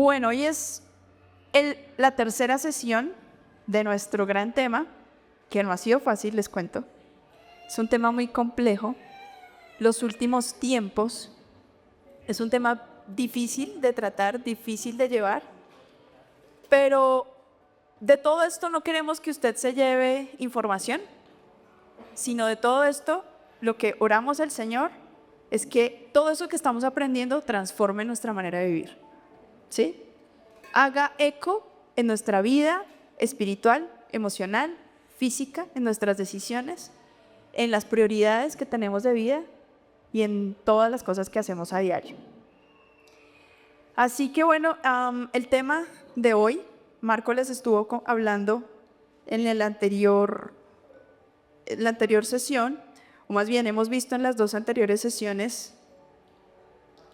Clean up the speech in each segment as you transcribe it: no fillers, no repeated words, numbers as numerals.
Bueno, hoy es la tercera sesión de nuestro gran tema, que no ha sido fácil, les cuento. Es un tema muy complejo. Los últimos tiempos es un tema difícil de tratar, difícil de llevar, pero de todo esto no queremos que usted se lleve información, sino de todo esto lo que oramos al Señor es que todo eso que estamos aprendiendo transforme nuestra manera de vivir, ¿sí? Haga eco en nuestra vida espiritual, emocional, física, en nuestras decisiones, en las prioridades que tenemos de vida y en todas las cosas que hacemos a diario. Así que bueno, el tema de hoy, Marco les estuvo hablando en la anterior sesión, o más bien hemos visto en las dos anteriores sesiones,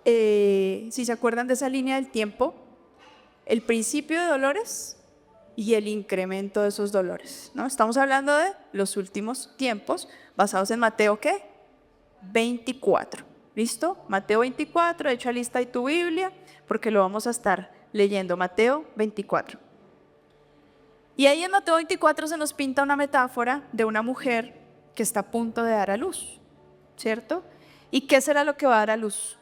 si se acuerdan de esa línea del tiempo, el principio de dolores y el incremento de esos dolores, ¿no? Estamos hablando de los últimos tiempos basados en Mateo, ¿qué? 24, ¿listo? Mateo 24, echa lista ahí tu Biblia, porque lo vamos a estar leyendo, Mateo 24. Y ahí en Mateo 24 se nos pinta una metáfora de una mujer que está a punto de dar a luz, ¿cierto? ¿Y qué será lo que va a dar a luz?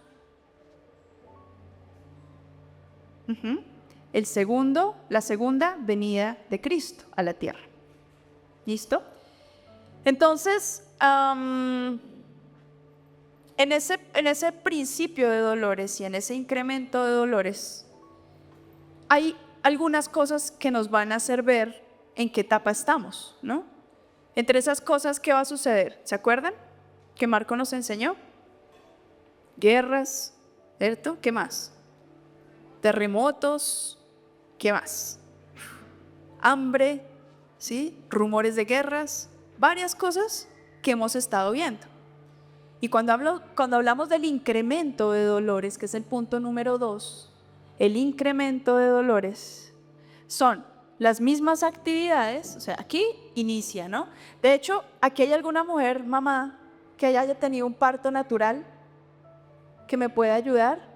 La segunda venida de Cristo a la tierra. ¿Listo? Entonces, en ese principio de dolores y en ese incremento de dolores, hay algunas cosas que nos van a hacer ver en qué etapa estamos, ¿no? Entre esas cosas, ¿qué va a suceder? ¿Se acuerdan? Que Marco nos enseñó. Guerras, ¿cierto? ¿Qué más? Terremotos, ¿qué más? Hambre, ¿sí? Rumores de guerras, varias cosas que hemos estado viendo. Y cuando hablamos del incremento de dolores, que es el punto número 2, el incremento de dolores son las mismas actividades, o sea, aquí inicia, ¿no? De hecho, aquí hay alguna mujer, mamá, que haya tenido un parto natural, que me pueda ayudar.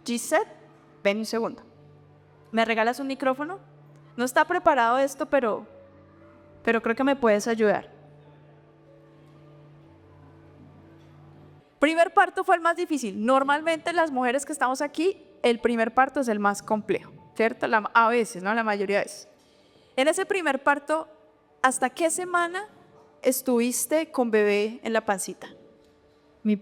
Gisette, ven un segundo. ¿Me regalas un micrófono? No está preparado esto, pero creo que me puedes ayudar. Primer parto fue el más difícil. Normalmente las mujeres que estamos aquí, el primer parto es el más complejo, ¿cierto? A veces, ¿no? La mayoría de veces. En ese primer parto, ¿hasta qué semana estuviste con bebé en la pancita? El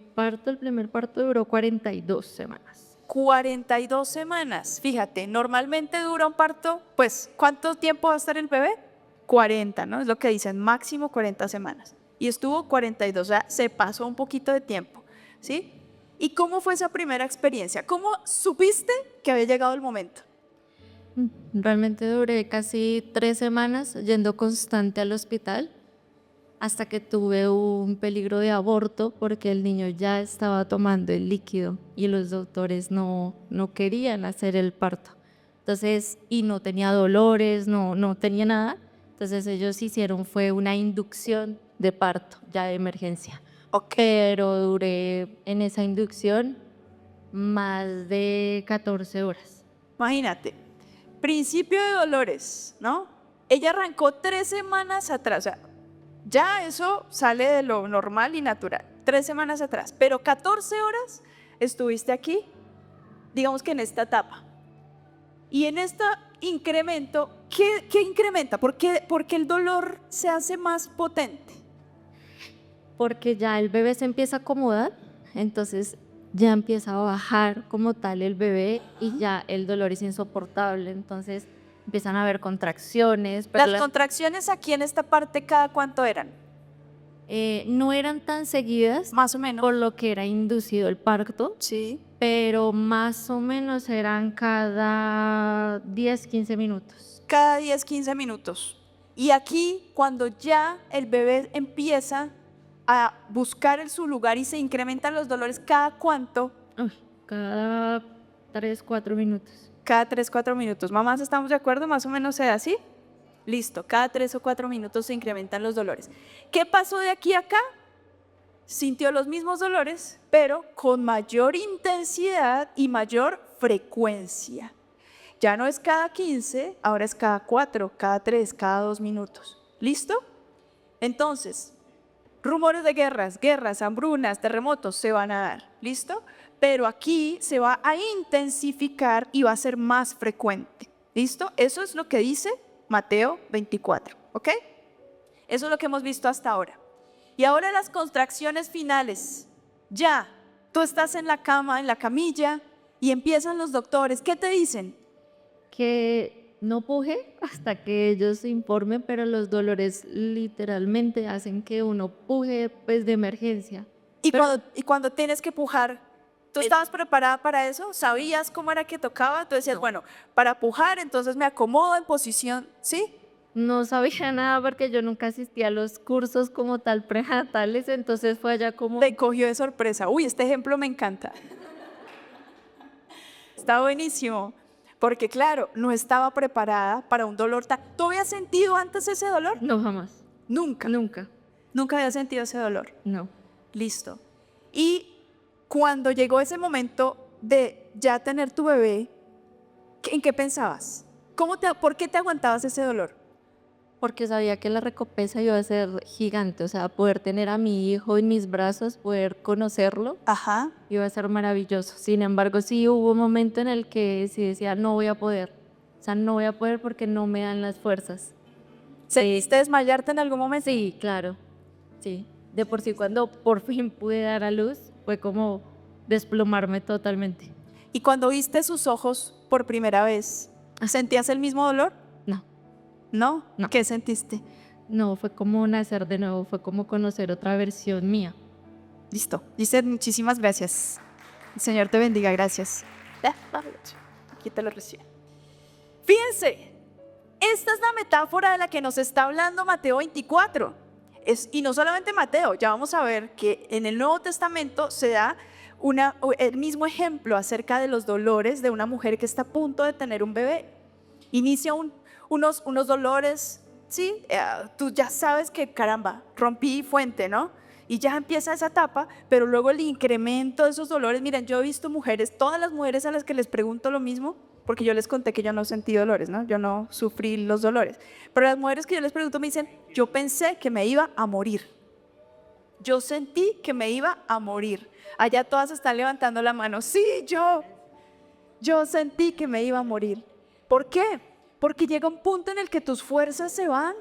primer parto duró 42 semanas. 42 semanas, fíjate, normalmente dura un parto, pues, ¿cuánto tiempo va a estar el bebé? 40, ¿no? Es lo que dicen, máximo 40 semanas. Y estuvo 42, o sea, se pasó un poquito de tiempo, ¿sí? ¿Y cómo fue esa primera experiencia? ¿Cómo supiste que había llegado el momento? Realmente duré casi 3 semanas yendo constante al hospital hasta que tuve un peligro de aborto porque el niño ya estaba tomando el líquido y los doctores no querían hacer el parto. Entonces, y no tenía dolores, no tenía nada. Entonces ellos fue una inducción de parto, ya de emergencia. Pero duré en esa inducción más de 14 horas. Imagínate, principio de dolores, ¿no? Ella arrancó 3 semanas atrás, o sea, ya eso sale de lo normal y natural, 3 semanas atrás, pero 14 horas estuviste aquí, digamos que en esta etapa. Y en este incremento, ¿qué incrementa? ¿Por qué el dolor se hace más potente? Porque ya el bebé se empieza a acomodar, entonces ya empieza a bajar como tal el bebé y ya el dolor es insoportable, entonces empiezan a haber contracciones. Las contracciones aquí en esta parte, ¿cada cuánto eran? No eran tan seguidas, Más o menos. por lo que era inducido el parto, Sí. pero más o menos eran cada 10, 15 minutos. Cada 10, 15 minutos. Y aquí, cuando ya el bebé empieza a buscar su lugar y se incrementan los dolores, ¿cada cuánto? Cada 3, 4 minutos. Cada 3, 4 minutos. Mamás, ¿estamos de acuerdo? Más o menos sea así. Listo, cada 3 o 4 minutos se incrementan los dolores. ¿Qué pasó de aquí a acá? Sintió los mismos dolores, pero con mayor intensidad y mayor frecuencia. Ya no es cada 15, ahora es cada 4, cada 3, cada 2 minutos. ¿Listo? Entonces, rumores de guerras, hambrunas, terremotos se van a dar. ¿Listo? Pero aquí se va a intensificar y va a ser más frecuente. ¿Listo? Eso es lo que dice Mateo 24. ¿Ok? Eso es lo que hemos visto hasta ahora. Y ahora las contracciones finales. Ya, tú estás en la cama, en la camilla, y empiezan los doctores. ¿Qué te dicen? Que no puje hasta que ellos se informen, pero los dolores literalmente hacen que uno puje pues de emergencia. Y Pero cuando tienes que pujar, ¿tú estabas preparada para eso? ¿Sabías cómo era que tocaba? Tú decías, bueno, para pujar, entonces me acomodo en posición, ¿sí? no sabía nada porque yo nunca asistí a los cursos como tal prenatales, entonces fue allá como Te cogió de sorpresa. Uy, este ejemplo me encanta. Está buenísimo. Porque claro, no estaba preparada para un dolor tan... ¿Tú habías sentido antes ese dolor? no jamás, Nunca. nunca, Nunca había sentido ese dolor. no. Listo. Y cuando llegó ese momento de ya tener tu bebé, ¿en qué pensabas? ¿Por qué te aguantabas ese dolor? Porque sabía que la recompensa iba a ser gigante, o sea, poder tener a mi hijo en mis brazos, poder conocerlo, Ajá. iba a ser maravilloso. Sin embargo, sí hubo un momento en el que sí decía, no voy a poder, o sea, no voy a poder porque no me dan las fuerzas. ¿Sentiste desmayarte en algún momento? Sí, claro, sí. De por sí, cuando por fin pude dar a luz, fue como desplomarme totalmente. Y cuando viste sus ojos por primera vez, ¿sentías el mismo dolor? No, ¿No? No. ¿Qué sentiste? no, fue como nacer de nuevo, fue como conocer otra versión mía. Listo. Dice, muchísimas gracias. El Señor te bendiga, gracias. Aquí te lo recibo. Fíjense, esta es la metáfora de la que nos está hablando Mateo 24. Y no solamente Mateo, ya vamos a ver que en el Nuevo Testamento se da el mismo ejemplo acerca de los dolores de una mujer que está a punto de tener un bebé. Inicia unos dolores, ¿sí? Tú ya sabes que, caramba, rompí fuente, ¿no? Y ya empieza esa etapa, pero luego el incremento de esos dolores. Miren, yo he visto mujeres, todas las mujeres a las que les pregunto lo mismo, porque yo les conté que yo no sentí dolores, ¿no? Yo no sufrí los dolores. Pero las mujeres que yo les pregunto me dicen, yo pensé que me iba a morir. Yo sentí que me iba a morir. Allá todas están levantando la mano. Sí, yo sentí que me iba a morir. ¿Por qué? Porque llega un punto en el que tus fuerzas se van,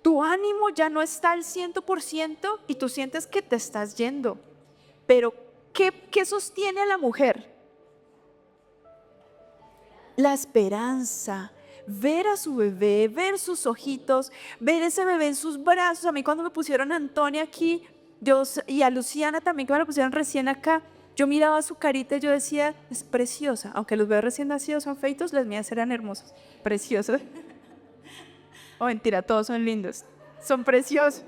tu ánimo ya no está al 100% y tú sientes que te estás yendo. Pero, ¿qué sostiene a la mujer? La esperanza, ver a su bebé, ver sus ojitos, ver ese bebé en sus brazos. A mí cuando me pusieron a Antonia aquí, y a Luciana también que me la pusieron recién acá, yo miraba su carita y yo decía, es preciosa. Aunque los bebés recién nacidos son feitos, las mías eran hermosos, preciosos. Oh, mentira, todos son lindos, son preciosos.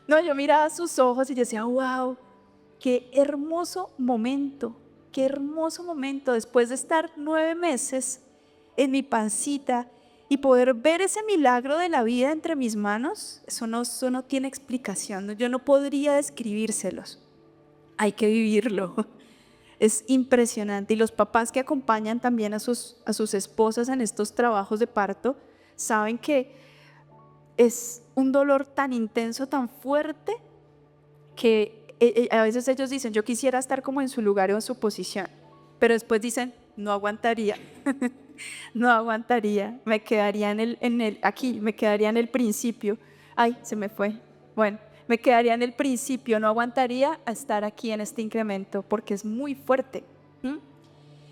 No, yo miraba sus ojos y yo decía, wow, qué hermoso momento. Qué hermoso momento después de estar 9 meses en mi pancita y poder ver ese milagro de la vida entre mis manos. Eso no tiene explicación. Yo no podría describírselos. Hay que vivirlo. Es impresionante. Y los papás que acompañan también a sus esposas en estos trabajos de parto saben que es un dolor tan intenso, tan fuerte, que a veces ellos dicen, yo quisiera estar como en su lugar o en su posición, pero después dicen, no aguantaría, no aguantaría, me quedaría aquí, me quedaría en el principio. Ay, se me fue. Bueno, me quedaría en el principio, no aguantaría a estar aquí en este incremento porque es muy fuerte.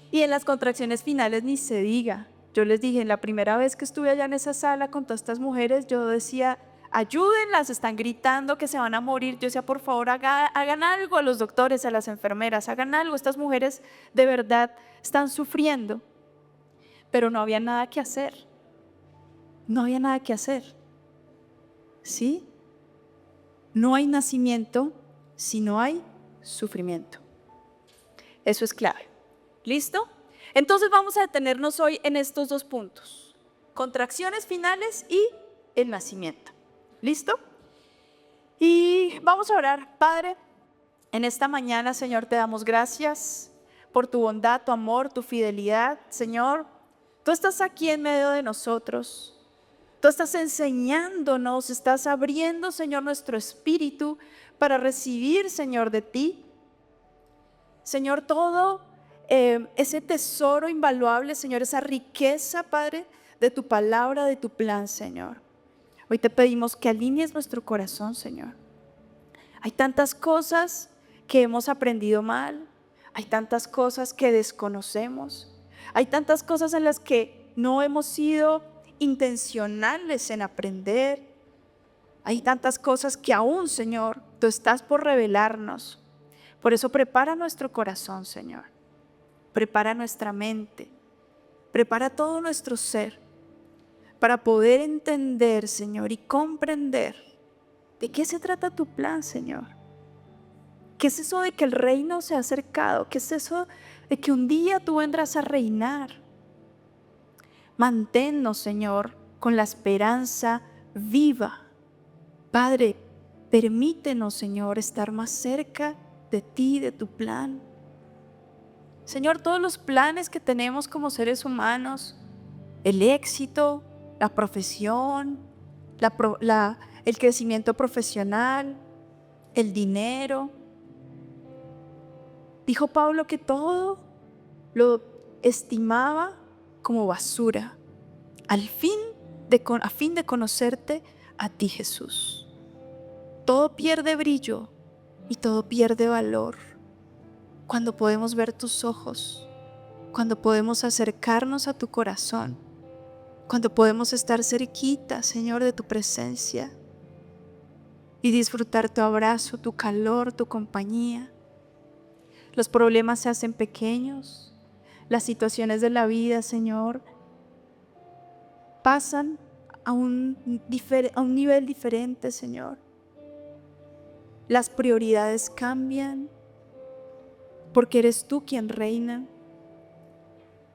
Y en las contracciones finales ni se diga. Yo les dije, la primera vez que estuve allá en esa sala con todas estas mujeres, yo decía, ayúdenlas, están gritando que se van a morir. Yo decía, por favor, hagan algo a los doctores, a las enfermeras, hagan algo. Estas mujeres de verdad están sufriendo. Pero no había nada que hacer. No había nada que hacer. ¿Sí? No hay nacimiento si no hay sufrimiento. Eso es clave. ¿Listo? Entonces vamos a detenernos hoy en estos 2 puntos. Contracciones finales y el nacimiento. ¿Listo? Y vamos a orar. Padre, en esta mañana, Señor, te damos gracias por tu bondad, tu amor, tu fidelidad. Señor, tú estás aquí en medio de nosotros. Tú estás enseñándonos, estás abriendo, Señor, nuestro espíritu para recibir, Señor, de ti. Señor, todo ese tesoro invaluable, Señor, esa riqueza, Padre, de tu palabra, de tu plan, Señor. Hoy te pedimos que alinees nuestro corazón, Señor. Hay tantas cosas que hemos aprendido mal, hay tantas cosas que desconocemos, hay tantas cosas en las que no hemos sido intencionales en aprender. Hay tantas cosas que aún, Señor, tú estás por revelarnos. Por eso prepara nuestro corazón, Señor. Prepara nuestra mente. Prepara todo nuestro ser para poder entender, Señor, y comprender de qué se trata tu plan, Señor. ¿Qué es eso de que el reino se ha acercado? ¿Qué es eso de que un día tú vendrás a reinar? Manténnos, Señor, con la esperanza viva. Padre, permítenos, Señor, estar más cerca de ti, de tu plan. Señor, todos los planes que tenemos como seres humanos, el éxito, la profesión, el crecimiento profesional, el dinero. Dijo Pablo que todo lo estimaba como basura, a fin de conocerte a ti, Jesús. Todo pierde brillo y todo pierde valor cuando podemos ver tus ojos, cuando podemos acercarnos a tu corazón, cuando podemos estar cerquita, Señor, de tu presencia y disfrutar tu abrazo, tu calor, tu compañía. Los problemas se hacen pequeños, las situaciones de la vida, Señor, pasan a un nivel diferente, Señor. Las prioridades cambian porque eres tú quien reina,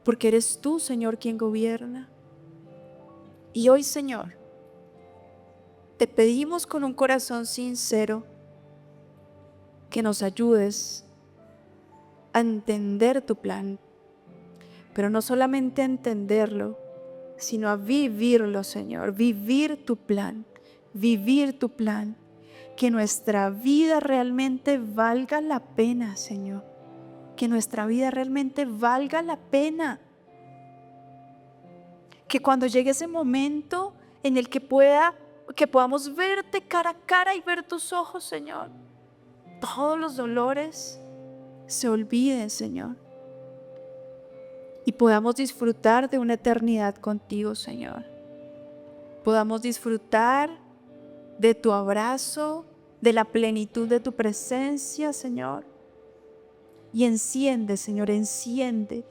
porque eres tú, Señor, quien gobierna. Y hoy, Señor, te pedimos con un corazón sincero que nos ayudes a entender tu plan, pero no solamente a entenderlo, sino a vivirlo, Señor, vivir tu plan, que nuestra vida realmente valga la pena, Señor, que nuestra vida realmente valga la pena, que cuando llegue ese momento en el que podamos verte cara a cara y ver tus ojos, Señor, todos los dolores se olviden, Señor, y podamos disfrutar de una eternidad contigo, Señor. Podamos disfrutar de tu abrazo, de la plenitud de tu presencia, Señor. Y enciende, Señor, enciende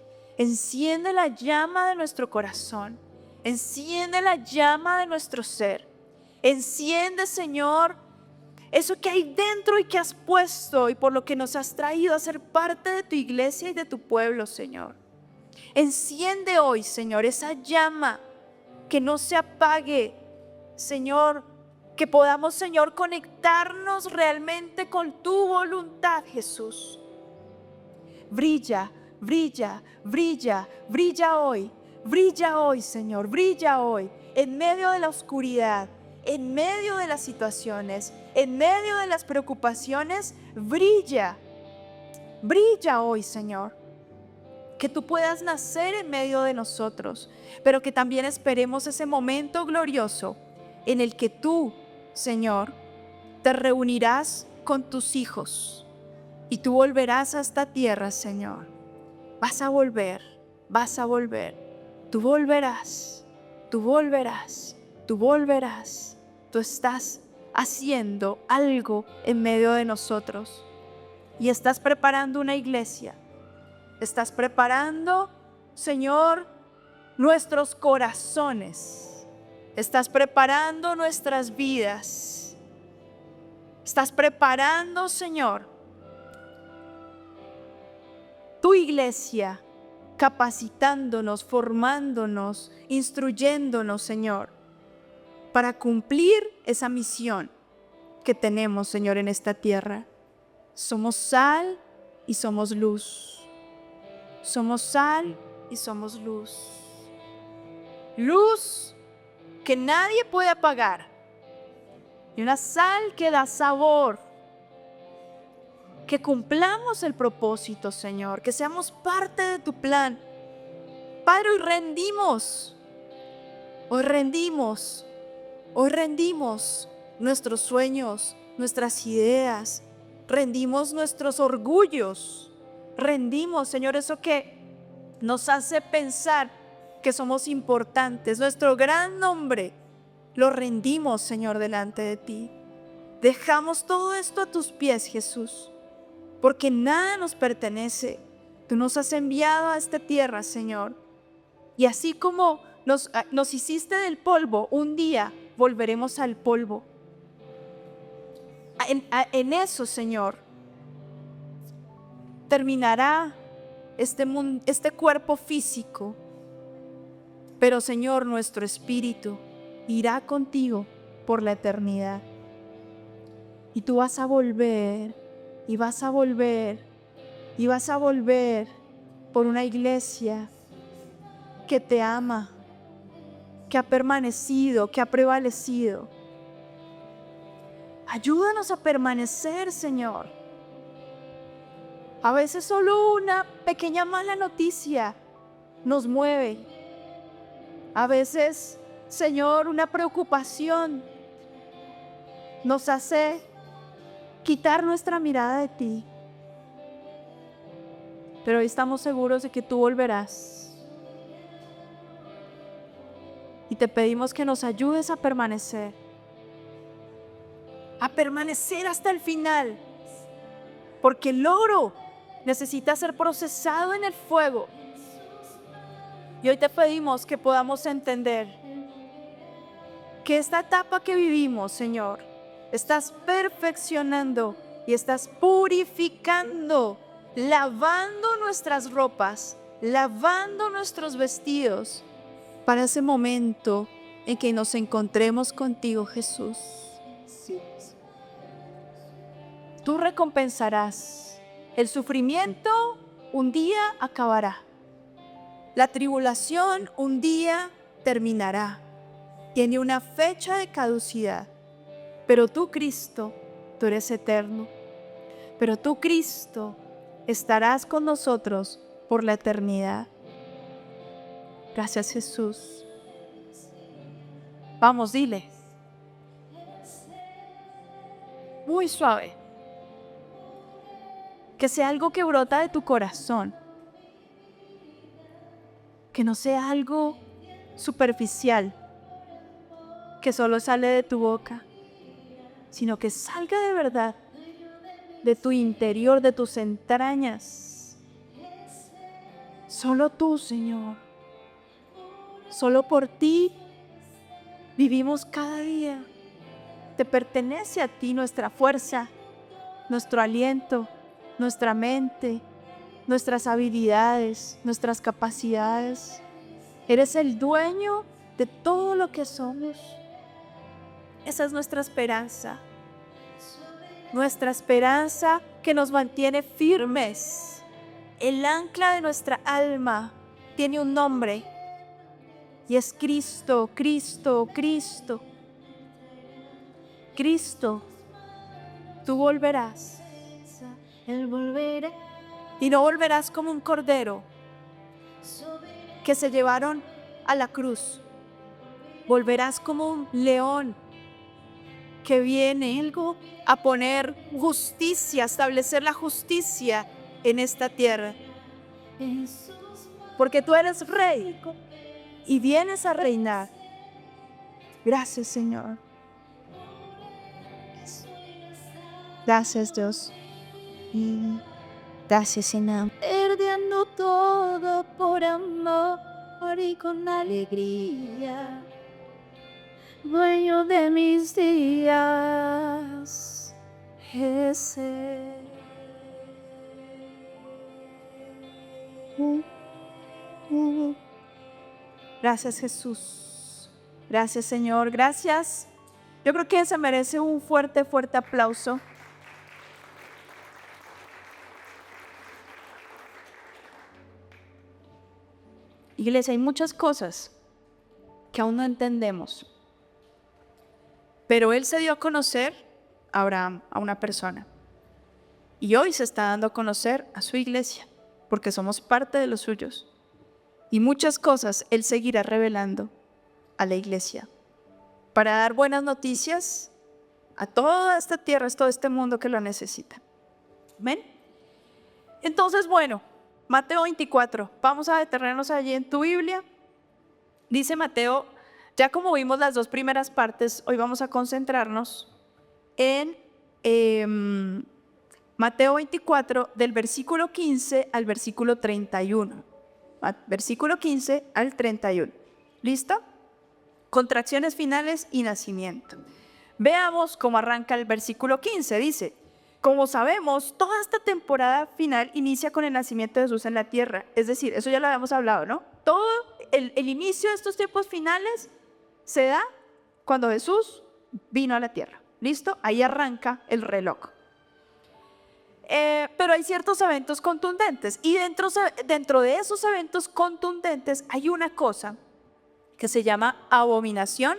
la llama de nuestro corazón, enciende la llama de nuestro ser. Enciende, Señor, eso que hay dentro y que has puesto y por lo que nos has traído a ser parte de tu iglesia y de tu pueblo, Señor. Enciende hoy, Señor, esa llama, que no se apague, Señor, que podamos, Señor, conectarnos realmente con tu voluntad, Jesús. Brilla, brilla, brilla, brilla hoy, Señor, brilla hoy, en medio de la oscuridad, en medio de las situaciones, en medio de las preocupaciones, brilla, brilla hoy, Señor. Que tú puedas nacer en medio de nosotros, pero que también esperemos ese momento glorioso en el que tú, Señor, te reunirás con tus hijos y tú volverás a esta tierra, Señor. Vas a volver, tú volverás, tú volverás, tú volverás. Tú estás haciendo algo en medio de nosotros y estás preparando una iglesia. Estás preparando, Señor, nuestros corazones. Estás preparando nuestras vidas. Estás preparando, Señor, tu iglesia, capacitándonos, formándonos, instruyéndonos, Señor, para cumplir esa misión que tenemos, Señor, en esta tierra. Somos sal y somos luz. Somos sal y somos luz. Luz que nadie puede apagar. Y una sal que da sabor. Que cumplamos el propósito, Señor. Que seamos parte de tu plan. Padre, hoy rendimos. Hoy rendimos. Hoy rendimos nuestros sueños, nuestras ideas. Rendimos nuestros orgullos. Rendimos, Señor, eso que nos hace pensar que somos importantes. Nuestro gran nombre lo rendimos, Señor, delante de ti. Dejamos todo esto a tus pies, Jesús, porque nada nos pertenece. Tú nos has enviado a esta tierra, Señor. Y así como nos hiciste del polvo, un día volveremos al polvo. En eso, Señor, terminará este cuerpo físico. Pero, Señor, nuestro espíritu irá contigo por la eternidad. Y tú vas a volver, y vas a volver, y vas a volver por una iglesia que te ama, que ha permanecido, que ha prevalecido. Ayúdanos a permanecer, Señor. A veces solo una pequeña mala noticia nos mueve. A veces, Señor, una preocupación nos hace quitar nuestra mirada de ti. Pero hoy estamos seguros de que tú volverás. Y te pedimos que nos ayudes a permanecer hasta el final. Porque el oro necesita ser procesado en el fuego. Y hoy te pedimos que podamos entender que esta etapa que vivimos, Señor, estás perfeccionando y estás purificando, lavando nuestras ropas, lavando nuestros vestidos para ese momento en que nos encontremos contigo, Jesús. Tú recompensarás. El sufrimiento un día acabará. La tribulación un día terminará. Tiene una fecha de caducidad. Pero tú, Cristo, tú eres eterno. Pero tú, Cristo, estarás con nosotros por la eternidad. Gracias, Jesús. Vamos, dile. Muy suave. Que sea algo que brota de tu corazón. Que no sea algo superficial, que solo sale de tu boca, sino que salga de verdad, de tu interior, de tus entrañas. Solo tú, Señor. Solo por ti vivimos cada día. Te pertenece a ti nuestra fuerza, nuestro aliento, nuestra mente, nuestras habilidades, nuestras capacidades. Eres el dueño de todo lo que somos. Esa es nuestra esperanza. Nuestra esperanza que nos mantiene firmes. El ancla de nuestra alma tiene un nombre y es Cristo, Cristo, Cristo. Cristo, tú volverás. Él volverá. Y no volverás como un cordero que se llevaron a la cruz. Volverás como un león que viene a poner justicia, a establecer la justicia en esta tierra. Porque tú eres rey y vienes a reinar. Gracias, Señor. Gracias, Dios. Gracias, Señor. Perdiendo todo por amor y con alegría, dueño de mis días, ese. Gracias, Jesús. Gracias, Señor. Gracias. Yo creo que se merece un fuerte, fuerte aplauso. Iglesia, hay muchas cosas que aún no entendemos. Pero Él se dio a conocer a Abraham, a una persona. Y hoy se está dando a conocer a su iglesia, porque somos parte de los suyos. Y muchas cosas Él seguirá revelando a la iglesia para dar buenas noticias a toda esta tierra, a todo este mundo que lo necesita. ¿Amén? Entonces, bueno, Mateo 24, vamos a detenernos allí en tu Biblia. Dice Mateo, ya como vimos las dos primeras partes, hoy vamos a concentrarnos en Mateo 24, del versículo 15 al versículo 31. Versículo 15 al 31. ¿Listo? Contracciones finales y nacimiento. Veamos cómo arranca el versículo 15. Dice, como sabemos, toda esta temporada final inicia con el nacimiento de Jesús en la tierra. Es decir, eso ya lo habíamos hablado, ¿no? Todo el inicio de estos tiempos finales se da cuando Jesús vino a la tierra. ¿Listo? Ahí arranca el reloj. Pero hay ciertos eventos contundentes y dentro de esos eventos contundentes hay una cosa que se llama abominación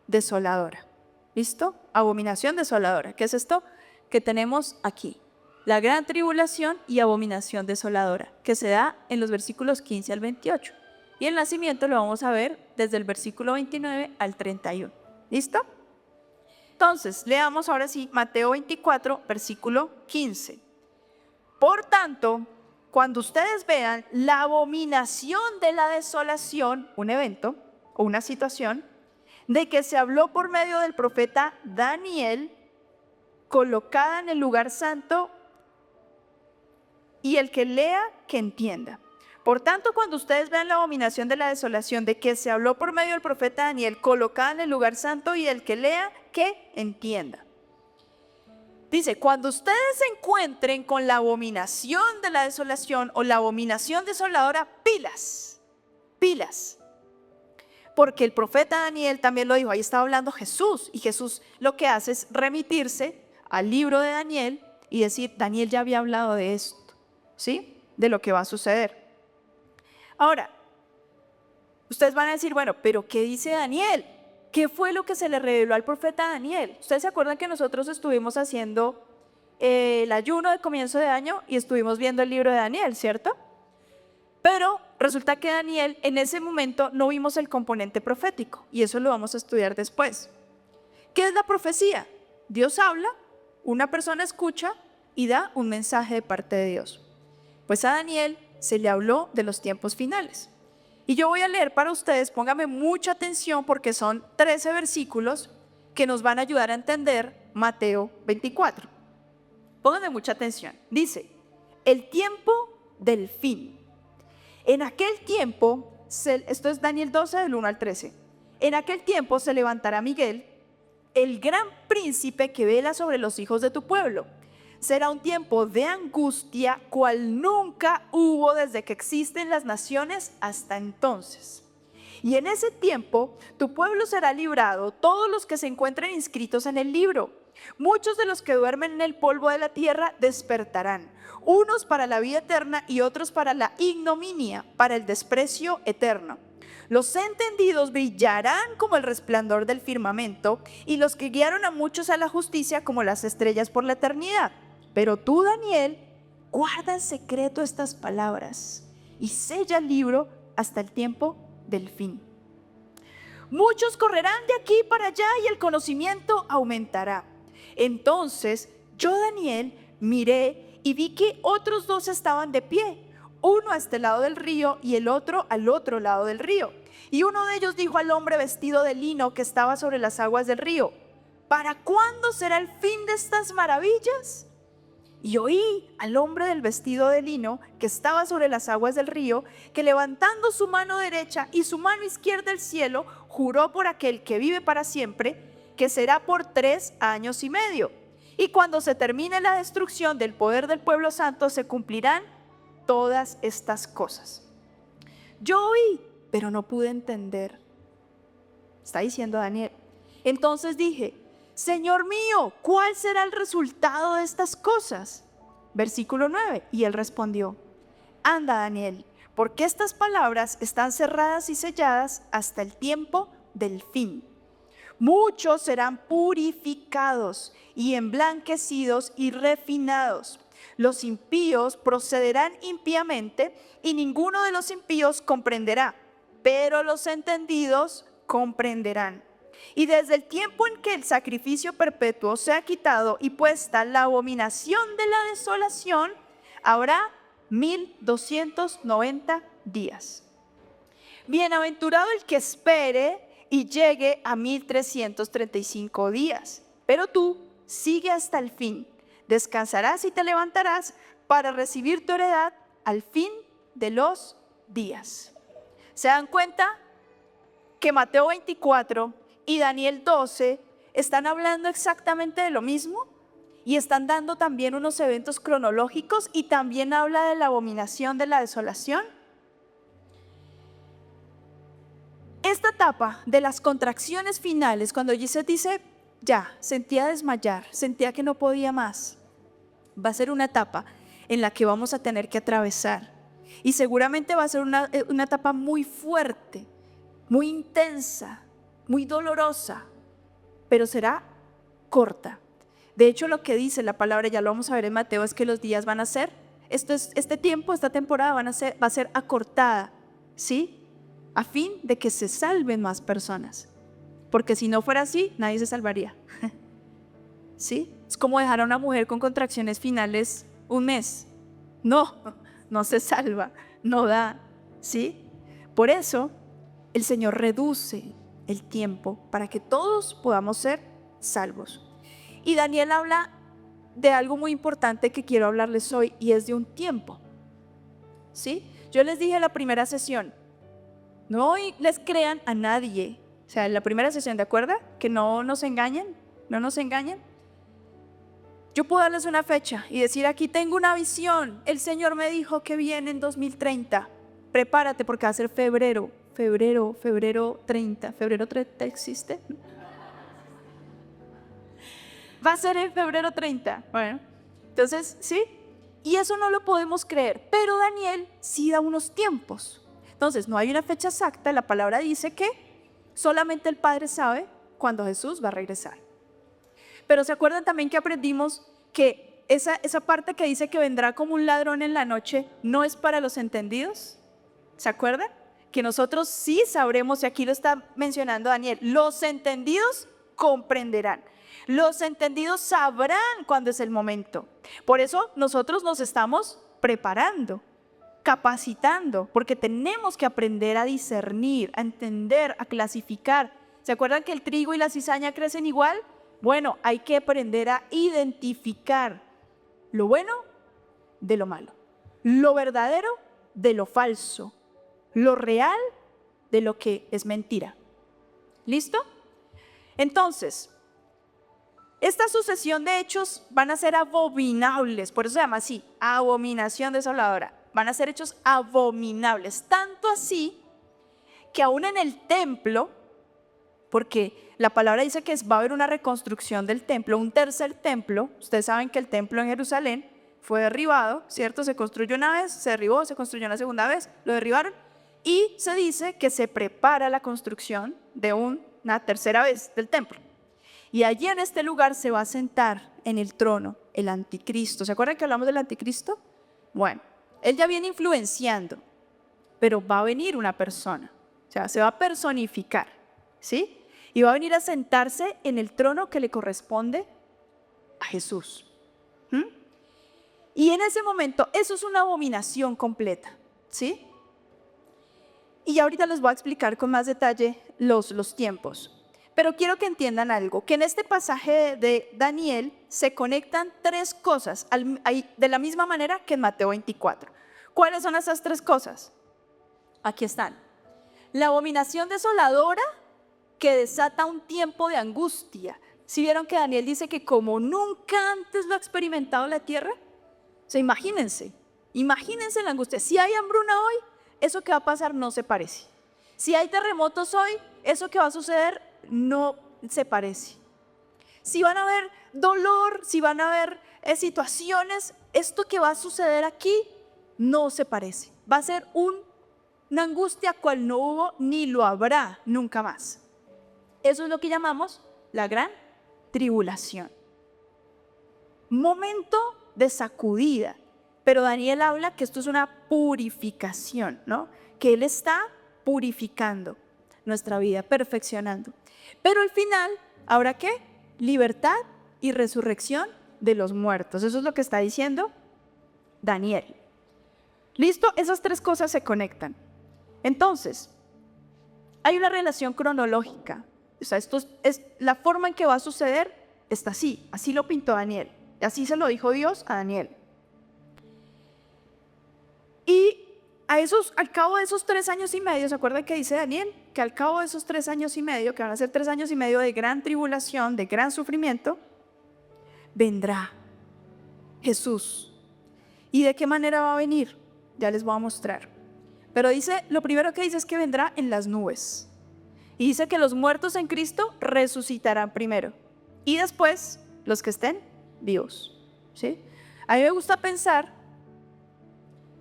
desoladora. ¿Listo? Abominación desoladora. ¿Qué es esto? Que tenemos aquí. La gran tribulación y abominación desoladora, que se da en los versículos 15 al 28. Y el nacimiento lo vamos a ver desde el versículo 29 al 31. ¿Listo? Entonces, leamos ahora sí Mateo 24, versículo 15. Por tanto, cuando ustedes vean la abominación de la desolación, un evento o una situación, de que se habló por medio del profeta Daniel, colocada en el lugar santo, y el que lea, que entienda. Por tanto, cuando ustedes vean la abominación de la desolación de que se habló por medio del profeta Daniel, colocada en el lugar santo, y el que lea, que entienda. Dice, cuando ustedes se encuentren con la abominación de la desolación o la abominación desoladora, pilas, pilas. Porque el profeta Daniel también lo dijo, ahí estaba hablando Jesús, y Jesús lo que hace es remitirse al libro de Daniel y decir, Daniel ya había hablado de esto, ¿sí? De lo que va a suceder. Ahora, ustedes van a decir, bueno, pero ¿qué dice Daniel? ¿Qué fue lo que se le reveló al profeta Daniel? Ustedes se acuerdan que nosotros estuvimos haciendo el ayuno de comienzo de año y estuvimos viendo el libro de Daniel, ¿cierto? Pero resulta que Daniel, en ese momento no vimos el componente profético y eso lo vamos a estudiar después. ¿Qué es la profecía? Dios habla, una persona escucha y da un mensaje de parte de Dios. Pues a Daniel se le habló de los tiempos finales. Y yo voy a leer para ustedes, póngame mucha atención porque son 13 versículos que nos van a ayudar a entender Mateo 24. Pónganme mucha atención. Dice, el tiempo del fin. En aquel tiempo, esto es Daniel 12 del 1 al 13. En aquel tiempo se levantará Miguel, el gran príncipe que vela sobre los hijos de tu pueblo. Será un tiempo de angustia cual nunca hubo desde que existen las naciones hasta entonces. Y en ese tiempo tu pueblo será librado, todos los que se encuentren inscritos en el libro. Muchos de los que duermen en el polvo de la tierra despertarán, unos para la vida eterna y otros para la ignominia, para el desprecio eterno. Los entendidos brillarán como el resplandor del firmamento, y los que guiaron a muchos a la justicia como las estrellas por la eternidad. Pero tú, Daniel, guarda en secreto estas palabras y sella el libro hasta el tiempo del fin. Muchos correrán de aquí para allá y el conocimiento aumentará. Entonces yo, Daniel, miré y vi que otros dos estaban de pie, uno a este lado del río y el otro al otro lado del río. Y uno de ellos dijo al hombre vestido de lino que estaba sobre las aguas del río, ¿para cuándo será el fin de estas maravillas? Y oí al hombre del vestido de lino que estaba sobre las aguas del río, que levantando su mano derecha y su mano izquierda al cielo, juró por aquel que vive para siempre, que será por 3 años y medio. Y cuando se termine la destrucción del poder del pueblo santo, se cumplirán todas estas cosas. Yo oí, pero no pude entender. Está diciendo Daniel. Entonces dije, Señor mío, ¿cuál será el resultado de estas cosas? Versículo 9, y él respondió, anda, Daniel, porque estas palabras están cerradas y selladas hasta el tiempo del fin. Muchos serán purificados y emblanquecidos y refinados. Los impíos procederán impíamente y ninguno de los impíos comprenderá, pero los entendidos comprenderán. Y desde el tiempo en que el sacrificio perpetuo sea quitado y puesta la abominación de la desolación, habrá 1290 días. Bienaventurado el que espere y llegue a 1335 días. Pero tú sigue hasta el fin. Descansarás y te levantarás para recibir tu heredad al fin de los días. ¿Se dan cuenta que Mateo 24 y Daniel 12 están hablando exactamente de lo mismo? Y están dando también unos eventos cronológicos y también habla de la abominación de la desolación. Esta etapa de las contracciones finales, cuando Gisette dice, ya, sentía desmayar, sentía que no podía más, va a ser una etapa en la que vamos a tener que atravesar. Y seguramente va a ser una etapa muy fuerte, muy intensa, muy dolorosa, pero será corta. De hecho, lo que dice la palabra, ya lo vamos a ver en Mateo, es que los días van a ser, este tiempo, esta temporada va a ser acortada, ¿sí? A fin de que se salven más personas. Porque si no fuera así, nadie se salvaría. ¿Sí? Es como dejar a una mujer con contracciones finales un mes. No se salva, no da, ¿sí? Por eso, el Señor reduce el tiempo para que todos podamos ser salvos. Y Daniel habla de algo muy importante que quiero hablarles hoy, y es de un tiempo, ¿sí? Yo les dije en la primera sesión, no les crean a nadie. O sea, en la primera sesión, ¿de acuerdo? Que no nos engañen, no nos engañen. Yo puedo darles una fecha y decir, aquí tengo una visión, el Señor me dijo que viene en 2030, prepárate porque va a ser febrero 30, febrero 30 existe, va a ser en febrero 30, bueno, entonces, ¿sí? Y eso no lo podemos creer, pero Daniel sí da unos tiempos. Entonces, no hay una fecha exacta, la palabra dice que solamente el Padre sabe cuándo Jesús va a regresar. Pero ¿se acuerdan también que aprendimos que esa parte que dice que vendrá como un ladrón en la noche no es para los entendidos? ¿Se acuerdan? Que nosotros sí sabremos, y aquí lo está mencionando Daniel, los entendidos comprenderán. Los entendidos sabrán cuándo es el momento. Por eso nosotros nos estamos preparando, capacitando, porque tenemos que aprender a discernir, a entender, a clasificar. ¿Se acuerdan que el trigo y la cizaña crecen igual? Bueno, hay que aprender a identificar lo bueno de lo malo, lo verdadero de lo falso, lo real de lo que es mentira. ¿Listo? Entonces, esta sucesión de hechos van a ser abominables, por eso se llama así, abominación desoladora. Van a ser hechos abominables, tanto así que aún en el templo, porque la palabra dice que va a haber una reconstrucción del templo, un tercer templo. Ustedes saben que el templo en Jerusalén fue derribado, ¿cierto? Se construyó una vez, se derribó, se construyó una segunda vez, lo derribaron, y se dice que se prepara la construcción de una tercera vez del templo. Y allí en este lugar se va a sentar en el trono el anticristo. ¿Se acuerdan que hablamos del anticristo? Bueno, él ya viene influenciando, pero va a venir una persona, o sea, se va a personificar, ¿sí? Y va a venir a sentarse en el trono que le corresponde a Jesús. Y en ese momento, eso es una abominación completa, ¿sí? Y ahorita les voy a explicar con más detalle los tiempos. Pero quiero que entiendan algo, que en este pasaje de Daniel se conectan tres cosas de la misma manera que en Mateo 24. ¿Cuáles son esas tres cosas? Aquí están. La abominación desoladora que desata un tiempo de angustia. ¿Sí vieron que Daniel dice que como nunca antes lo ha experimentado la tierra? O sea, imagínense la angustia. Si hay hambruna hoy, eso que va a pasar no se parece. Si hay terremotos hoy, eso que va a suceder no se parece. Si van a haber dolor, si van a haber situaciones, esto que va a suceder aquí no se parece. va a ser una angustia cual no hubo ni lo habrá nunca más. Eso es lo que llamamos la gran tribulación. Momento de sacudida. Pero Daniel habla que esto es una purificación, ¿no? Que Él está purificando nuestra vida, perfeccionando. Pero al final, ¿ahora qué? Libertad y resurrección de los muertos. Eso es lo que está diciendo Daniel. ¿Listo? Esas tres cosas se conectan. Entonces, hay una relación cronológica. O sea, esto es la forma en que va a suceder, está así lo pintó Daniel. Así se lo dijo Dios a Daniel. Y al cabo de esos 3 años y medio, ¿se acuerdan que dice Daniel? Que al cabo de esos 3 años y medio, que van a ser 3 años y medio de gran tribulación, de gran sufrimiento, vendrá Jesús. ¿Y de qué manera va a venir? Ya les voy a mostrar. Pero lo primero que dice es que vendrá en las nubes. Y dice que los muertos en Cristo resucitarán primero. Y después los que estén vivos. ¿Sí? A mí me gusta pensar,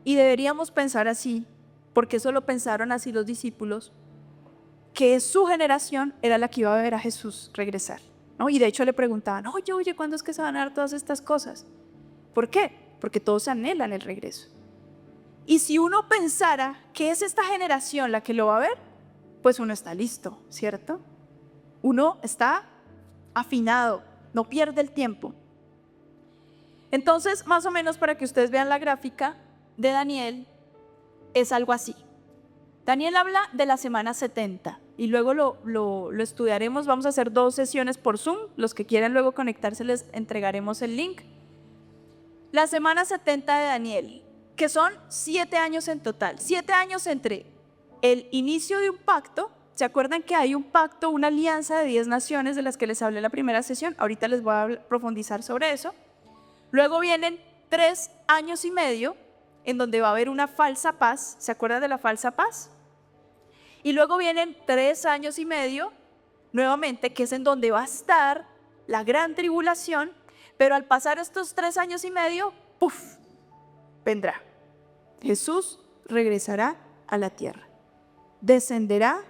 y deberíamos pensar así, porque eso lo pensaron así los discípulos, que su generación era la que iba a ver a Jesús regresar, ¿no? Y de hecho le preguntaban, oye, ¿cuándo es que se van a dar todas estas cosas? ¿Por qué? Porque todos anhelan el regreso. Y si uno pensara que es esta generación la que lo va a ver, pues uno está listo, ¿cierto? Uno está afinado, no pierde el tiempo. Entonces, más o menos para que ustedes vean la gráfica de Daniel, es algo así. Daniel habla de la semana 70 y luego lo estudiaremos. Vamos a hacer 2 sesiones por Zoom. Los que quieran luego conectarse les entregaremos el link. La semana 70 de Daniel, que son 7 años en total. 7 años entre el inicio de un pacto. ¿Se acuerdan que hay un pacto, una alianza de 10 naciones de las que les hablé en la primera sesión? Ahorita les voy a profundizar sobre eso. Luego vienen 3 años y medio en donde va a haber una falsa paz. ¿Se acuerdan de la falsa paz? Y luego vienen 3 años y medio, nuevamente, que es en donde va a estar la gran tribulación, pero al pasar estos 3 años y medio, ¡puf!, vendrá. Jesús regresará a la tierra, descenderá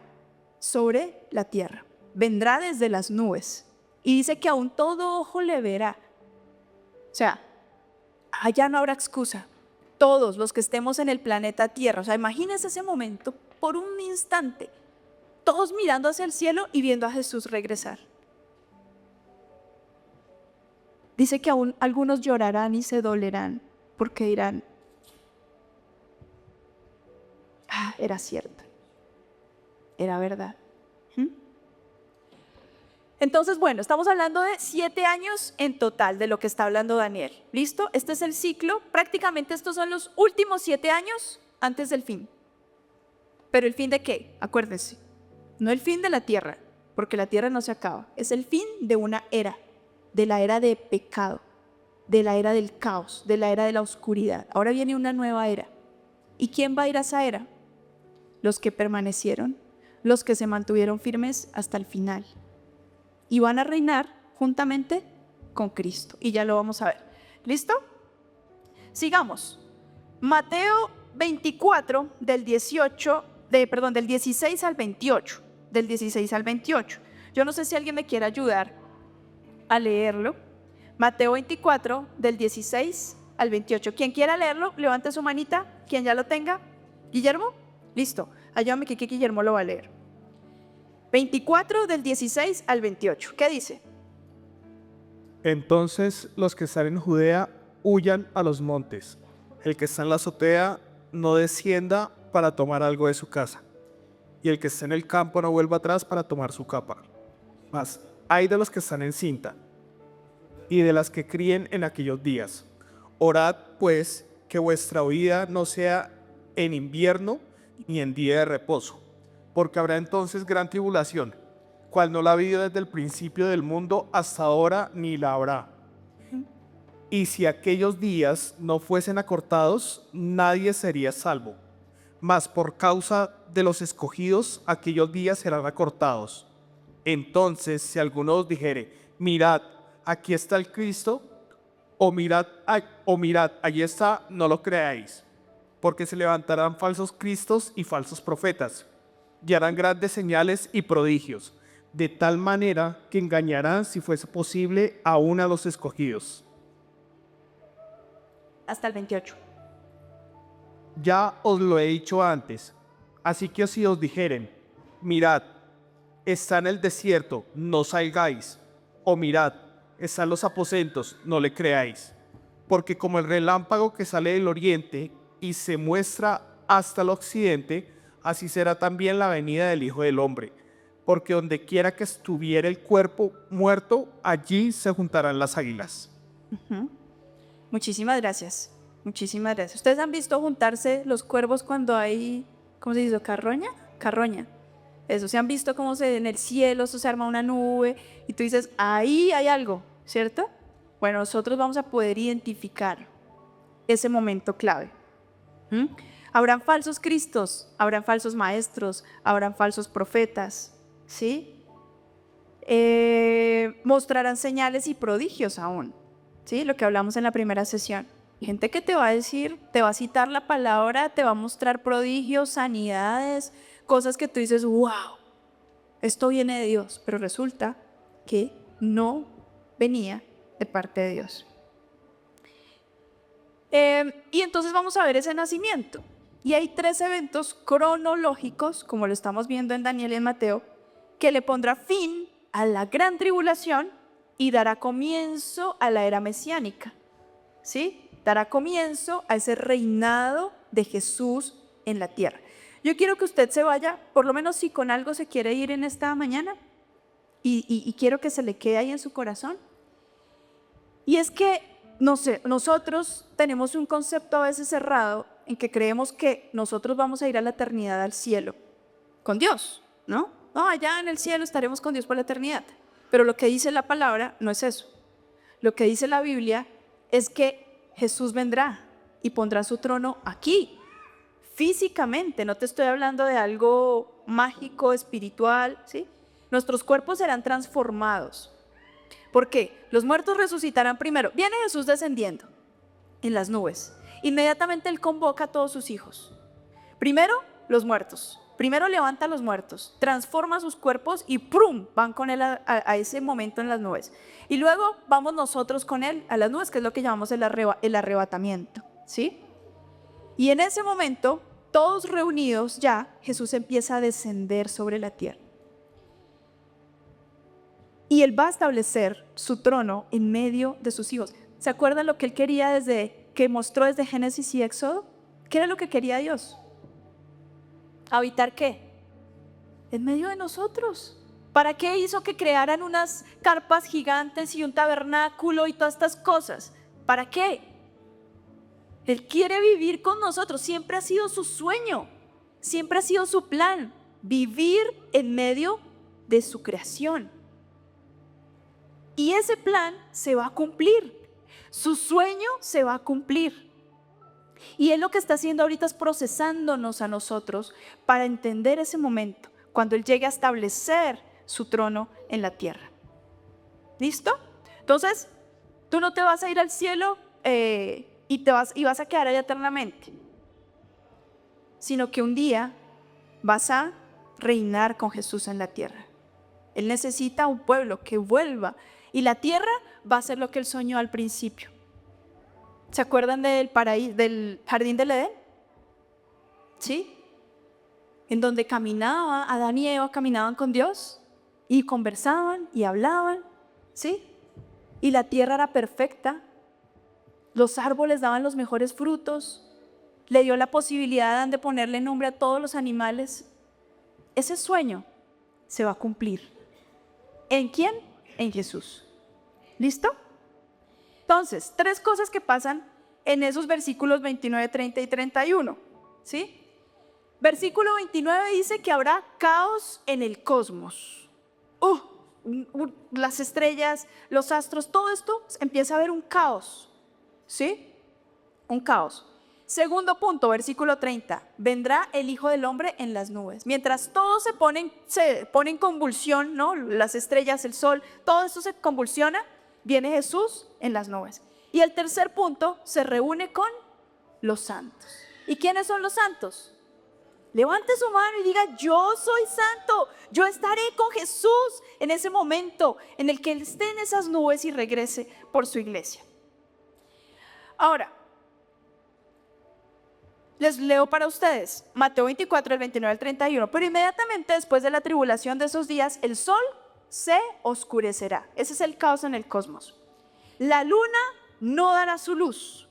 sobre la tierra, vendrá desde las nubes, y dice que aún todo ojo le verá. O sea, allá no habrá excusa. Todos los que estemos en el planeta Tierra, o sea, imagínense ese momento por un instante, todos mirando hacia el cielo y viendo a Jesús regresar. Dice que aún algunos llorarán y se dolerán porque dirán, era cierto, era verdad. Entonces, bueno, estamos hablando de 7 años en total de lo que está hablando Daniel. ¿Listo? Este es el ciclo. Prácticamente estos son los últimos 7 años antes del fin. ¿Pero el fin de qué? Acuérdense, no el fin de la tierra, porque la tierra no se acaba. Es el fin de una era, de la era de pecado, de la era del caos, de la era de la oscuridad. Ahora viene una nueva era. ¿Y quién va a ir a esa era? Los que permanecieron, los que se mantuvieron firmes hasta el final. Y van a reinar juntamente con Cristo. Y ya lo vamos a ver. ¿Listo? Sigamos. Mateo 24, del 16 al 28. Del 16 al 28. Yo no sé si alguien me quiere ayudar a leerlo. Mateo 24, del 16 al 28. Quien quiera leerlo, levante su manita. Quien ya lo tenga. ¿Guillermo? Listo. Ayúdame que Guillermo lo va a leer. 24 del 16 al 28. ¿Qué dice? Entonces los que están en Judea huyan a los montes. El que está en la azotea no descienda para tomar algo de su casa. Y el que está en el campo no vuelva atrás para tomar su capa. Mas hay de los que están en cinta y de las que críen en aquellos días. Orad pues que vuestra huida no sea en invierno ni en día de reposo, porque habrá entonces gran tribulación, cual no la ha habido desde el principio del mundo hasta ahora, ni la habrá. Y si aquellos días no fuesen acortados, nadie sería salvo. Mas por causa de los escogidos, aquellos días serán acortados. Entonces, si alguno os dijere, mirad, aquí está el Cristo, o mirad, allí está, no lo creáis. porque se levantarán falsos cristos y falsos profetas, y harán grandes señales y prodigios, de tal manera que engañarán, si fuese posible, aún a los escogidos. Hasta el 28. Ya os lo he dicho antes, así que si os dijeren, mirad, está en el desierto, no salgáis, o mirad, están los aposentos, no le creáis, porque como el relámpago que sale del oriente y se muestra hasta el occidente, así será también la venida del Hijo del Hombre, porque donde quiera que estuviera el cuerpo muerto, allí se juntarán las águilas. Muchísimas gracias. Muchísimas gracias. ¿Ustedes han visto juntarse los cuervos cuando hay, ¿cómo se dice? ¿Carroña? Carroña. Eso, se han visto cómo en el cielo se arma una nube y tú dices, ahí hay algo, ¿cierto? Bueno, nosotros vamos a poder identificar ese momento clave. Habrán falsos cristos, habrán falsos maestros, habrán falsos profetas, ¿sí? Mostrarán señales y prodigios aún, ¿sí? Lo que hablamos en la primera sesión. Gente que te va a decir, te va a citar la palabra, te va a mostrar prodigios, sanidades, cosas que tú dices, wow, esto viene de Dios, pero resulta que no venía de parte de Dios. Y entonces vamos a ver ese nacimiento. Y hay 3 eventos cronológicos, como lo estamos viendo en Daniel y en Mateo, que le pondrá fin a la gran tribulación y dará comienzo a la era mesiánica, ¿sí? Dará comienzo a ese reinado de Jesús en la tierra. Yo quiero que usted se vaya, por lo menos si con algo se quiere ir en esta mañana, y quiero que se le quede ahí en su corazón. Y es que, no sé, nosotros tenemos un concepto a veces cerrado en que creemos que nosotros vamos a ir a la eternidad al cielo, con Dios, ¿no? No, allá en el cielo estaremos con Dios por la eternidad. Pero lo que dice la palabra no es eso. Lo que dice la Biblia es que Jesús vendrá y pondrá su trono aquí, físicamente. No te estoy hablando de algo mágico, espiritual, ¿sí? Nuestros cuerpos serán transformados. ¿Por qué? Los muertos resucitarán primero. Viene Jesús descendiendo en las nubes. Inmediatamente Él convoca a todos sus hijos. Primero, los muertos. Primero levanta a los muertos, transforma sus cuerpos y ¡prum! Van con Él a ese momento en las nubes. Y luego vamos nosotros con Él a las nubes, que es lo que llamamos el arrebatamiento, ¿sí? Y en ese momento, todos reunidos ya, Jesús empieza a descender sobre la tierra. Y Él va a establecer su trono en medio de sus hijos. ¿Se acuerdan lo que Él quería que mostró desde Génesis y Éxodo? ¿Qué era lo que quería Dios? ¿Habitar qué? En medio de nosotros. ¿Para qué hizo que crearan unas carpas gigantes y un tabernáculo y todas estas cosas? ¿Para qué? Él quiere vivir con nosotros. Siempre ha sido su sueño. Siempre ha sido su plan. Vivir en medio de su creación. Y ese plan se va a cumplir. Su sueño se va a cumplir. Y Él lo que está haciendo ahorita es procesándonos a nosotros para entender ese momento, cuando Él llegue a establecer su trono en la tierra. ¿Listo? Entonces, tú no te vas a ir al cielo y vas a quedar allá eternamente, sino que un día vas a reinar con Jesús en la tierra. Él necesita un pueblo que vuelva, y la tierra va a ser lo que Él soñó al principio. ¿Se acuerdan del jardín del Edén? ¿Sí? En donde Adán y Eva caminaban con Dios y conversaban y hablaban, ¿sí? Y la tierra era perfecta, los árboles daban los mejores frutos, le dio la posibilidad a Adán de ponerle nombre a todos los animales. Ese sueño se va a cumplir. ¿En quién? En Jesús. ¿Listo? Entonces, 3 cosas que pasan en esos versículos 29, 30 y 31, ¿sí? Versículo 29 dice que habrá caos en el cosmos. Las estrellas, los astros, todo esto empieza a haber un caos, ¿sí? Un caos. Segundo punto, versículo 30, vendrá el Hijo del Hombre en las nubes. Mientras todos se pone en convulsión, ¿no? Las estrellas, el sol, todo esto se convulsiona, viene Jesús en las nubes. Y el tercer punto, se reúne con los santos. ¿Y quiénes son los santos? Levante su mano y diga, yo soy santo, yo estaré con Jesús en ese momento en el que Él esté en esas nubes y regrese por su iglesia. Ahora, les leo para ustedes Mateo 24, el 29 al 31. Pero inmediatamente después de la tribulación de esos días, el sol se oscurecerá. Ese es el caos en el cosmos. La luna no dará su luz.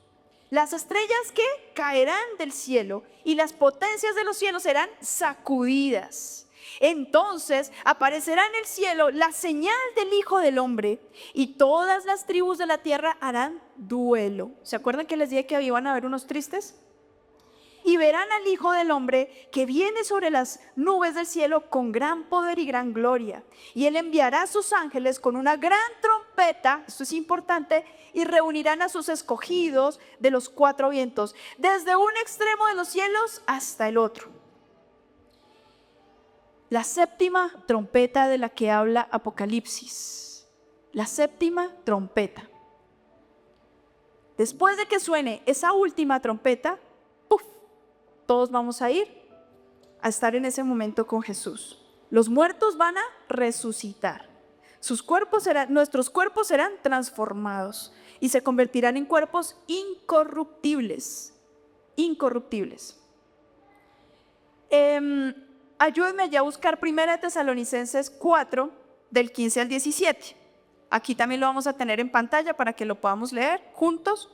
Las estrellas que caerán del cielo y las potencias de los cielos serán sacudidas. Entonces aparecerá en el cielo la señal del Hijo del Hombre y todas las tribus de la tierra harán duelo. ¿Se acuerdan que les dije que iban a haber unos tristes? Y verán al Hijo del Hombre que viene sobre las nubes del cielo con gran poder y gran gloria. Y Él enviará a sus ángeles con una gran trompeta, esto es importante, y reunirán a sus escogidos de los cuatro vientos, desde un extremo de los cielos hasta el otro. La séptima trompeta de la que habla Apocalipsis. La séptima trompeta. Después de que suene esa última trompeta, ¡puf!, todos vamos a ir a estar en ese momento con Jesús. Los muertos van a resucitar. Nuestros cuerpos serán transformados y se convertirán en cuerpos incorruptibles. Incorruptibles. Ayúdenme ya a buscar 1 Tesalonicenses 4, del 15 al 17. Aquí también lo vamos a tener en pantalla para que lo podamos leer juntos,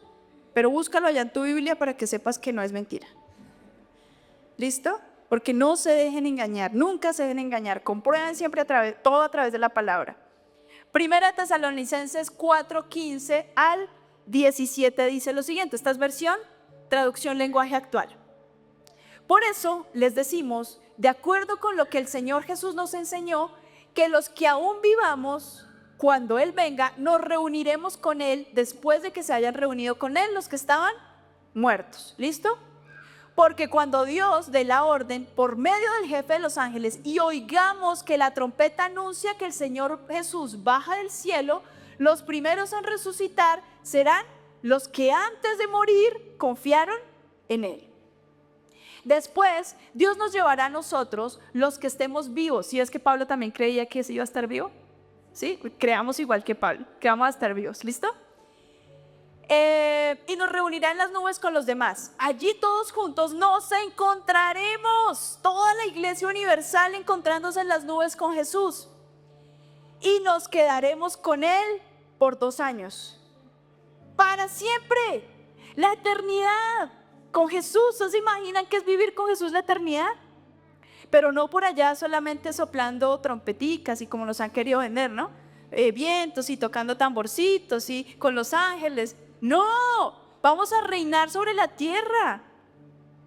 pero búscalo allá en tu Biblia para que sepas que no es mentira. ¿Listo? Porque no se dejen engañar, nunca se dejen engañar, comprueben siempre todo a través de la palabra. 1 Tesalonicenses 4, 15 al 17 dice lo siguiente, esta es versión, traducción lenguaje actual. Por eso les decimos, de acuerdo con lo que el Señor Jesús nos enseñó, que los que aún vivamos, cuando Él venga, nos reuniremos con Él después de que se hayan reunido con Él los que estaban muertos. ¿Listo? Porque cuando Dios dé la orden por medio del jefe de los ángeles y oigamos que la trompeta anuncia que el Señor Jesús baja del cielo, los primeros en resucitar serán los que antes de morir confiaron en Él. Después, Dios nos llevará a nosotros, los que estemos vivos. Si es que Pablo también creía que se iba a estar vivo, ¿sí? Creamos igual que Pablo, que vamos a estar vivos, ¿listo? Y nos reunirá en las nubes con los demás. Allí todos juntos nos encontraremos, toda la iglesia universal encontrándose en las nubes con Jesús. Y nos quedaremos con Él por 2 años. Para siempre, la eternidad con Jesús. ¿Se imaginan qué es vivir con Jesús la eternidad? Pero no por allá solamente soplando trompeticas y como nos han querido vender, ¿no? Vientos y tocando tamborcitos y con los ángeles. No, vamos a reinar sobre la tierra.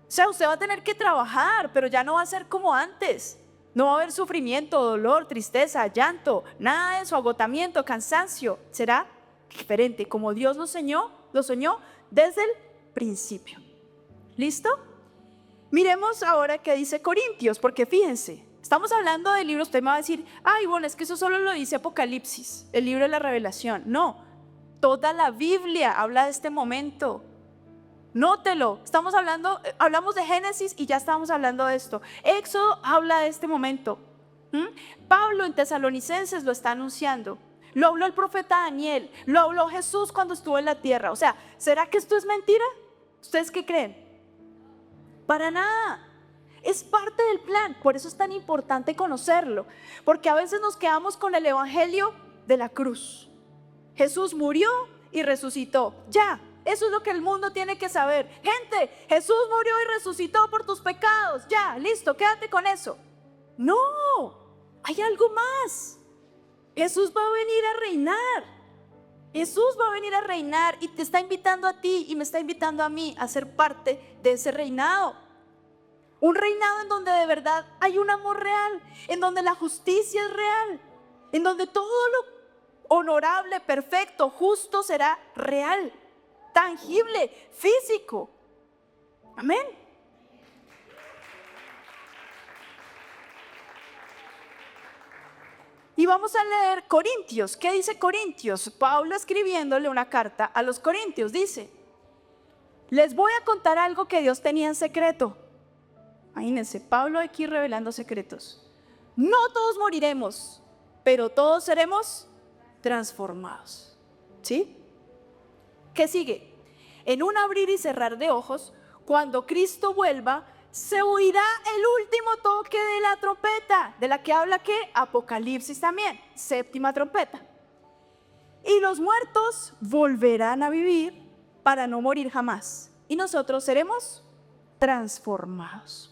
O sea, usted va a tener que trabajar, pero ya no va a ser como antes. No va a haber sufrimiento, dolor, tristeza, llanto, nada de eso, agotamiento, cansancio. Será diferente, como Dios lo soñó desde el principio. ¿Listo? Miremos ahora qué dice Corintios, porque fíjense, estamos hablando del libro, usted me va a decir, ay, bueno, es que eso solo lo dice Apocalipsis, el libro de la revelación. No, toda la Biblia habla de este momento. Nótelo, hablamos de Génesis y ya estamos hablando de esto. Éxodo habla de este momento. Pablo en Tesalonicenses lo está anunciando. Lo habló el profeta Daniel, lo habló Jesús cuando estuvo en la tierra. O sea, ¿será que esto es mentira? ¿Ustedes qué creen? Para nada. Es parte del plan, por eso es tan importante conocerlo, porque a veces nos quedamos con el evangelio de la cruz. Jesús murió y resucitó. Ya, eso es lo que el mundo tiene que saber. Gente, Jesús murió y resucitó por tus pecados. Ya, listo, quédate con eso. No, hay algo más. Jesús va a venir a reinar. Jesús va a venir a reinar y te está invitando a ti y me está invitando a mí a ser parte de ese reinado. Un reinado en donde de verdad hay un amor real, en donde la justicia es real, en donde todo lo honorable, perfecto, justo será real, tangible, físico. Amén. Y vamos a leer Corintios. ¿Qué dice Corintios? Pablo escribiéndole una carta a los Corintios dice: Les voy a contar algo que Dios tenía en secreto. Imagínense, Pablo aquí revelando secretos. No todos moriremos, pero todos seremos transformados. ¿Sí? ¿Qué sigue? En un abrir y cerrar de ojos, cuando Cristo vuelva, se oirá el último toque de la trompeta, de la que habla ¿qué? Apocalipsis también, séptima trompeta. Y los muertos volverán a vivir para no morir jamás. Y nosotros seremos transformados.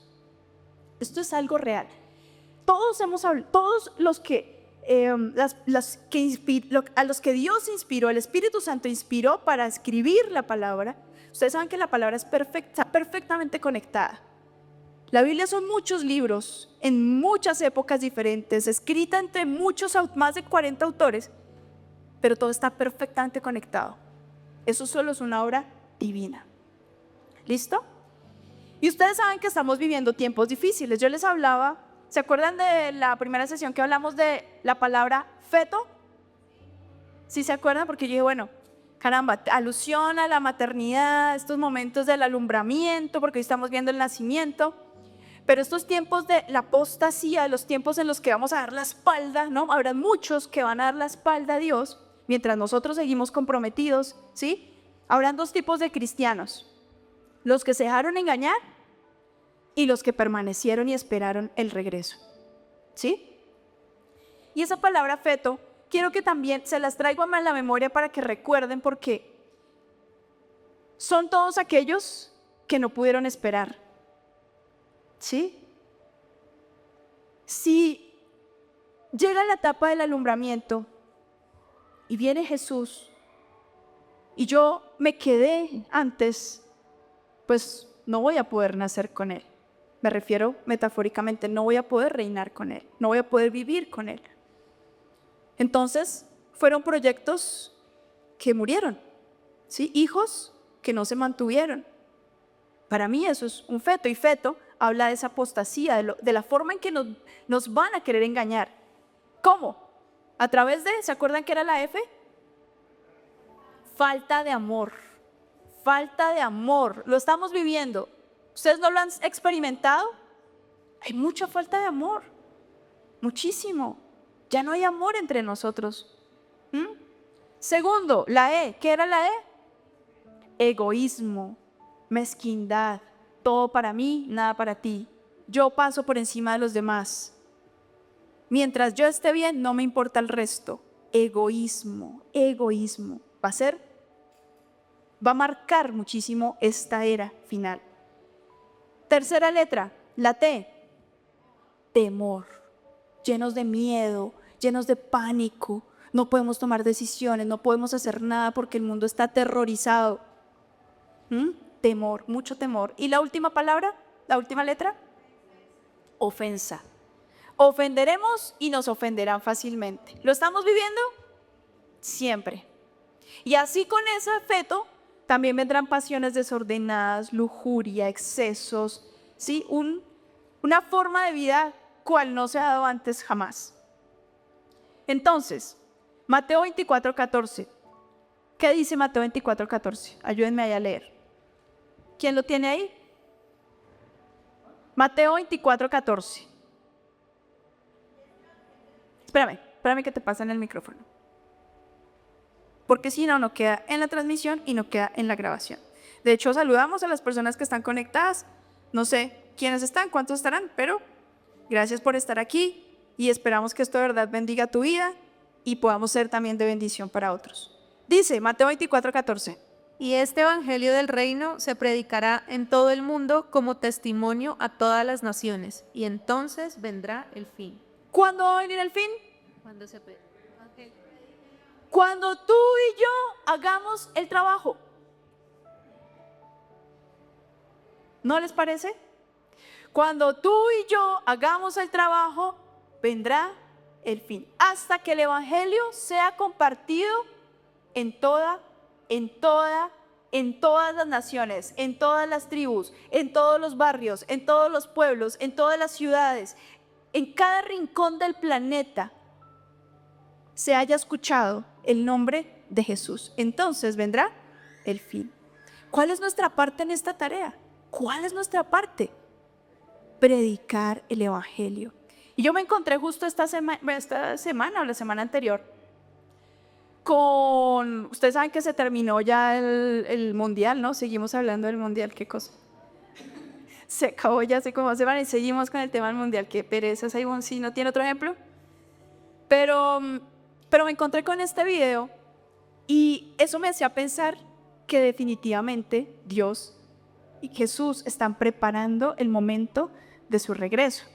Esto es algo real. Todos hemos hablado, todos los que, a los que Dios inspiró, el Espíritu Santo inspiró para escribir la palabra. Ustedes saben que la palabra es perfectamente conectada. La Biblia son muchos libros en muchas épocas diferentes, escrita entre más de 40 autores, pero todo está perfectamente conectado. Eso solo es una obra divina. ¿Listo? Y ustedes saben que estamos viviendo tiempos difíciles. Yo les hablaba, ¿se acuerdan de la primera sesión que hablamos de la palabra feto? ¿Sí se acuerdan? Porque yo dije, bueno, caramba, alusión a la maternidad, estos momentos del alumbramiento, porque hoy estamos viendo el nacimiento. Pero estos tiempos de la apostasía, los tiempos en los que vamos a dar la espalda, ¿no? Habrá muchos que van a dar la espalda a Dios, mientras nosotros seguimos comprometidos, ¿sí? Habrán dos tipos de cristianos: los que se dejaron engañar y los que permanecieron y esperaron el regreso, ¿sí? Y esa palabra feto, quiero que también se las traigo a la memoria para que recuerden, porque son todos aquellos que no pudieron esperar, ¿sí? Si llega la etapa del alumbramiento y viene Jesús y yo me quedé antes, pues no voy a poder nacer con Él. Me refiero metafóricamente, no voy a poder reinar con Él, no voy a poder vivir con Él. Entonces, fueron proyectos que murieron, ¿sí? Hijos que no se mantuvieron. Para mí eso es un feto, y feto habla de esa apostasía, de la forma en que nos van a querer engañar. ¿Cómo? A través de, ¿se acuerdan que era la F? Falta de amor. Falta de amor. Lo estamos viviendo. ¿Ustedes no lo han experimentado? Hay mucha falta de amor. Muchísimo. Ya no hay amor entre nosotros. Segundo, la E. ¿Qué era la E? Egoísmo, mezquindad. Todo para mí, nada para ti. Yo paso por encima de los demás. Mientras yo esté bien, no me importa el resto. Egoísmo, egoísmo. Va a marcar muchísimo esta era final. Tercera letra, la T. Temor. Llenos de miedo, llenos de pánico. No podemos tomar decisiones, no podemos hacer nada porque el mundo está aterrorizado. Temor, mucho temor. ¿Y la última palabra? ¿La última letra? Ofensa. Ofenderemos y nos ofenderán fácilmente. ¿Lo estamos viviendo? Siempre. Y así con ese feto también vendrán pasiones desordenadas, lujuria, excesos, ¿sí? Una forma de vida cual no se ha dado antes jamás. Entonces, Mateo 24:14. ¿Qué dice Mateo 24:14? Ayúdenme ahí a leer. ¿Quién lo tiene ahí? Mateo 24:14. Espérame que te pasen el micrófono. Porque si no, no queda en la transmisión y no queda en la grabación. De hecho, saludamos a las personas que están conectadas. No sé quiénes están, cuántos estarán, pero gracias por estar aquí y esperamos que esto de verdad bendiga tu vida y podamos ser también de bendición para otros. Dice Mateo 24:14. Y este evangelio del reino se predicará en todo el mundo como testimonio a todas las naciones, y entonces vendrá el fin. ¿Cuándo va a venir el fin? Cuando se Cuando tú y yo hagamos el trabajo. ¿No les parece? Cuando tú y yo hagamos el trabajo, vendrá el fin. Hasta que el evangelio sea compartido en todas las naciones, en todas las tribus, en todos los barrios, en todos los pueblos, en todas las ciudades, en cada rincón del planeta, se haya escuchado el nombre de Jesús. Entonces vendrá el fin. ¿Cuál es nuestra parte en esta tarea? ¿Cuál es nuestra parte? Predicar el evangelio. Y yo me encontré justo esta semana o la semana anterior con, ustedes saben que se terminó ya el mundial, ¿no? Seguimos hablando del mundial, qué cosa. Se acabó ya hace como semana y seguimos con el tema del mundial, qué pereza, Saibon, si no tiene otro ejemplo. Pero me encontré con este video y eso me hacía pensar que definitivamente Dios y Jesús están preparando el momento de su regreso.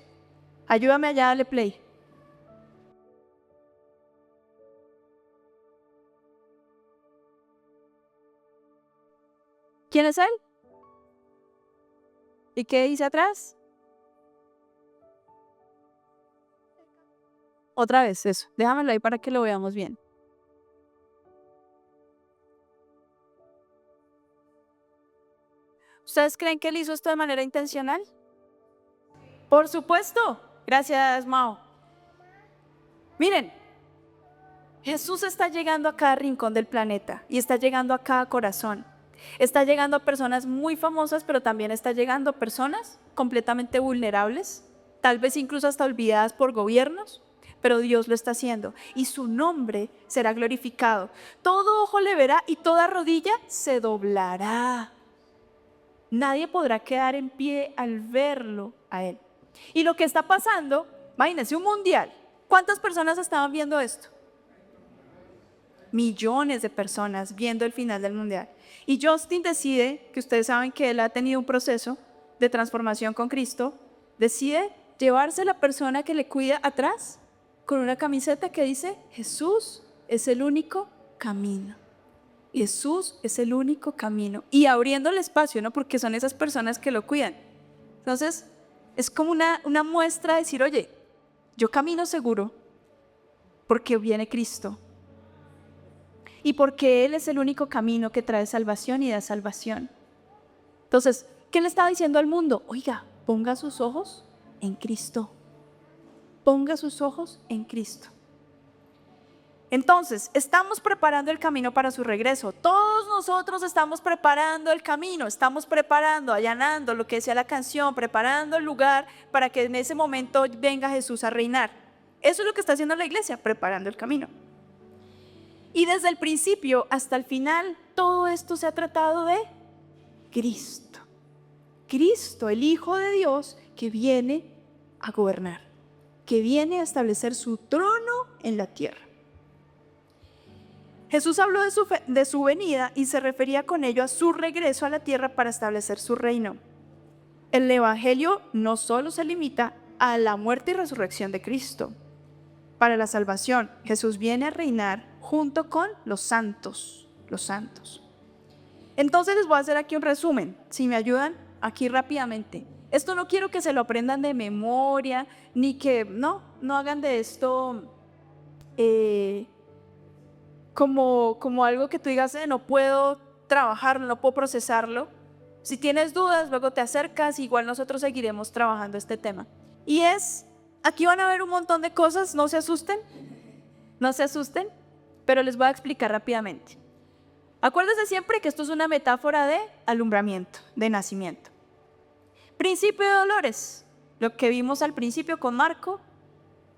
Ayúdame allá, dale play. ¿Quién es él? ¿Y qué dice atrás? Otra vez, eso. Déjamelo ahí para que lo veamos bien. ¿Ustedes creen que él hizo esto de manera intencional? Por supuesto. Gracias, Mao. Miren, Jesús está llegando a cada rincón del planeta y está llegando a cada corazón. Está llegando a personas muy famosas, pero también está llegando a personas completamente vulnerables, tal vez incluso hasta olvidadas por gobiernos, pero Dios lo está haciendo y su nombre será glorificado. Todo ojo le verá y toda rodilla se doblará. Nadie podrá quedar en pie al verlo a él. Y lo que está pasando, imagínense un mundial. ¿Cuántas personas estaban viendo esto? Millones de personas viendo el final del mundial. Y Justin decide, que ustedes saben que él ha tenido un proceso de transformación con Cristo, decide llevarse a la persona que le cuida atrás con una camiseta que dice: Jesús es el único camino. Jesús es el único camino. Y abriendo el espacio, ¿no? Porque son esas personas que lo cuidan. Entonces, es como una muestra de decir: oye, yo camino seguro porque viene Cristo. Y porque Él es el único camino que trae salvación y da salvación. Entonces, ¿qué le estaba diciendo al mundo? Oiga, ponga sus ojos en Cristo. Ponga sus ojos en Cristo. Entonces, estamos preparando el camino para su regreso. Todos nosotros estamos preparando el camino, estamos preparando, allanando lo que decía la canción, preparando el lugar para que en ese momento venga Jesús a reinar. Eso es lo que está haciendo la iglesia, preparando el camino. Y desde el principio hasta el final, todo esto se ha tratado de Cristo. Cristo, el Hijo de Dios, que viene a gobernar, que viene a establecer su trono en la tierra. Jesús habló de su venida y se refería con ello a su regreso a la tierra para establecer su reino. El evangelio no solo se limita a la muerte y resurrección de Cristo. Para la salvación, Jesús viene a reinar junto con los santos. Entonces les voy a hacer aquí un resumen, si me ayudan aquí rápidamente. Esto no quiero que se lo aprendan de memoria, ni que no hagan de esto como algo que tú digas: no puedo trabajarlo, no puedo procesarlo. Si tienes dudas, luego te acercas, igual nosotros seguiremos trabajando este tema. Y aquí van a ver un montón de cosas, no se asusten, pero les voy a explicar rápidamente. Acuérdense siempre que esto es una metáfora de alumbramiento, de nacimiento. Principio de dolores, lo que vimos al principio con Marco,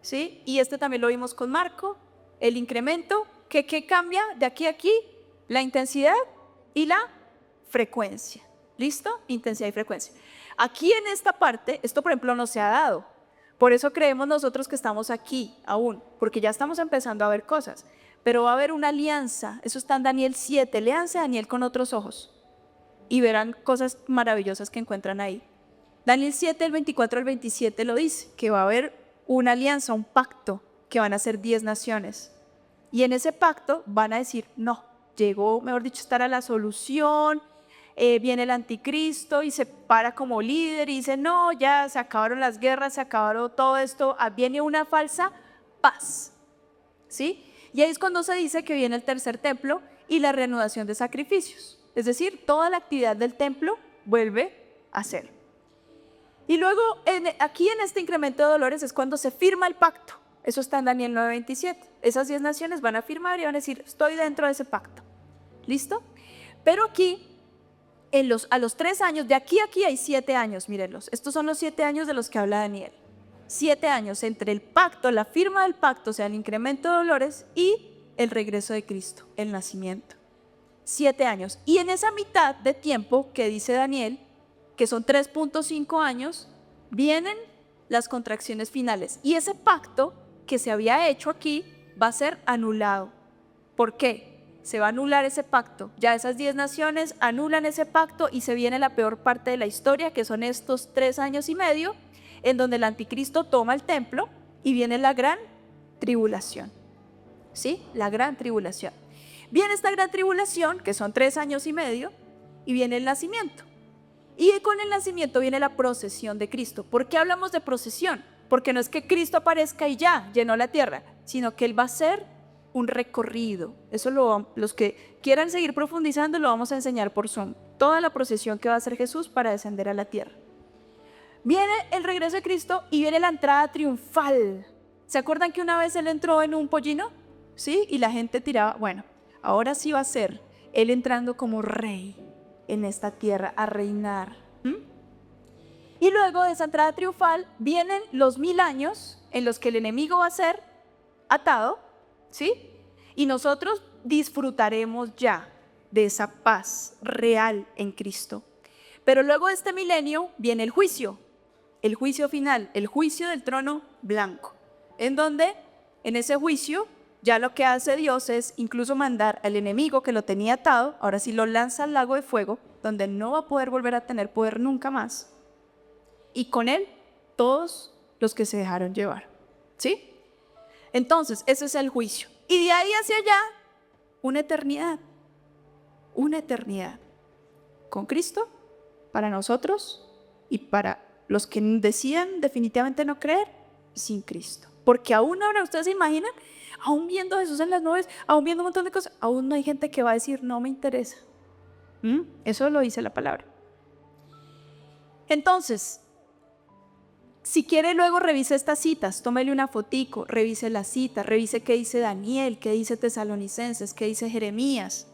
¿sí? Y también lo vimos con Marco, el incremento, ¿qué cambia de aquí a aquí? La intensidad y la frecuencia. ¿Listo? Intensidad y frecuencia. Aquí en esta parte, esto por ejemplo no se ha dado. Por eso creemos nosotros que estamos aquí aún, porque ya estamos empezando a ver cosas. Pero va a haber una alianza, eso está en Daniel 7, léanse Daniel con otros ojos y verán cosas maravillosas que encuentran ahí. Daniel 7, el 24 al 27 lo dice, que va a haber una alianza, un pacto, que van a ser 10 naciones. Y en ese pacto van a decir: no, llegó, mejor dicho, estará la solución, viene el anticristo y se para como líder y dice: no, ya se acabaron las guerras, se acabaron todo esto, viene una falsa paz, ¿sí? Y ahí es cuando se dice que viene el tercer templo y la reanudación de sacrificios. Es decir, toda la actividad del templo vuelve a ser. Y luego, aquí en este incremento de dolores es cuando se firma el pacto. Eso está en Daniel 9:27. Esas 10 naciones van a firmar y van a decir: estoy dentro de ese pacto. ¿Listo? Pero aquí a los 3 años, de aquí a aquí hay 7 años, mírenlos. Estos son los 7 años de los que habla Daniel. 7 años entre el pacto, la firma del pacto, o sea, el incremento de dolores, y el regreso de Cristo, el nacimiento. 7 años. Y en esa mitad de tiempo que dice Daniel, que son 3.5 años, vienen las contracciones finales. Y ese pacto que se había hecho aquí va a ser anulado. ¿Por qué? Se va a anular ese pacto. Ya esas 10 naciones anulan ese pacto y se viene la peor parte de la historia, que son estos 3 años y medio, en donde el anticristo toma el templo y viene la gran tribulación. ¿Sí? La gran tribulación. Viene esta gran tribulación, que son 3 años y medio, y viene el nacimiento. Y con el nacimiento viene la procesión de Cristo. ¿Por qué hablamos de procesión? Porque no es que Cristo aparezca y ya llenó la tierra, sino que Él va a ser un recorrido. Eso los que quieran seguir profundizando lo vamos a enseñar por Zoom. Toda la procesión que va a hacer Jesús para descender a la tierra. Viene el regreso de Cristo y viene la entrada triunfal. ¿Se acuerdan que una vez Él entró en un pollino? ¿Sí? Y la gente tiraba. Bueno, ahora sí va a ser Él entrando como rey en esta tierra a reinar. Y luego de esa entrada triunfal vienen los 1000 años en los que el enemigo va a ser atado, ¿sí? Y nosotros disfrutaremos ya de esa paz real en Cristo. Pero luego de este milenio viene el juicio final, el juicio del trono blanco, en donde en ese juicio ya lo que hace Dios es incluso mandar al enemigo que lo tenía atado, ahora sí lo lanza al lago de fuego, donde no va a poder volver a tener poder nunca más. Y con él todos los que se dejaron llevar, ¿sí? Entonces, ese es el juicio. Y de ahí hacia allá, una eternidad. Una eternidad. Con Cristo, para nosotros y para los que decían definitivamente no creer, sin Cristo. Porque aún ahora, ustedes se imaginan, aún viendo a Jesús en las nubes, aún viendo un montón de cosas, aún no hay gente que va a decir, no me interesa. Eso lo dice la palabra. Entonces, si quiere luego revise estas citas, tómele una fotico, revise las citas, revise qué dice Daniel, qué dice Tesalonicenses, qué dice Jeremías,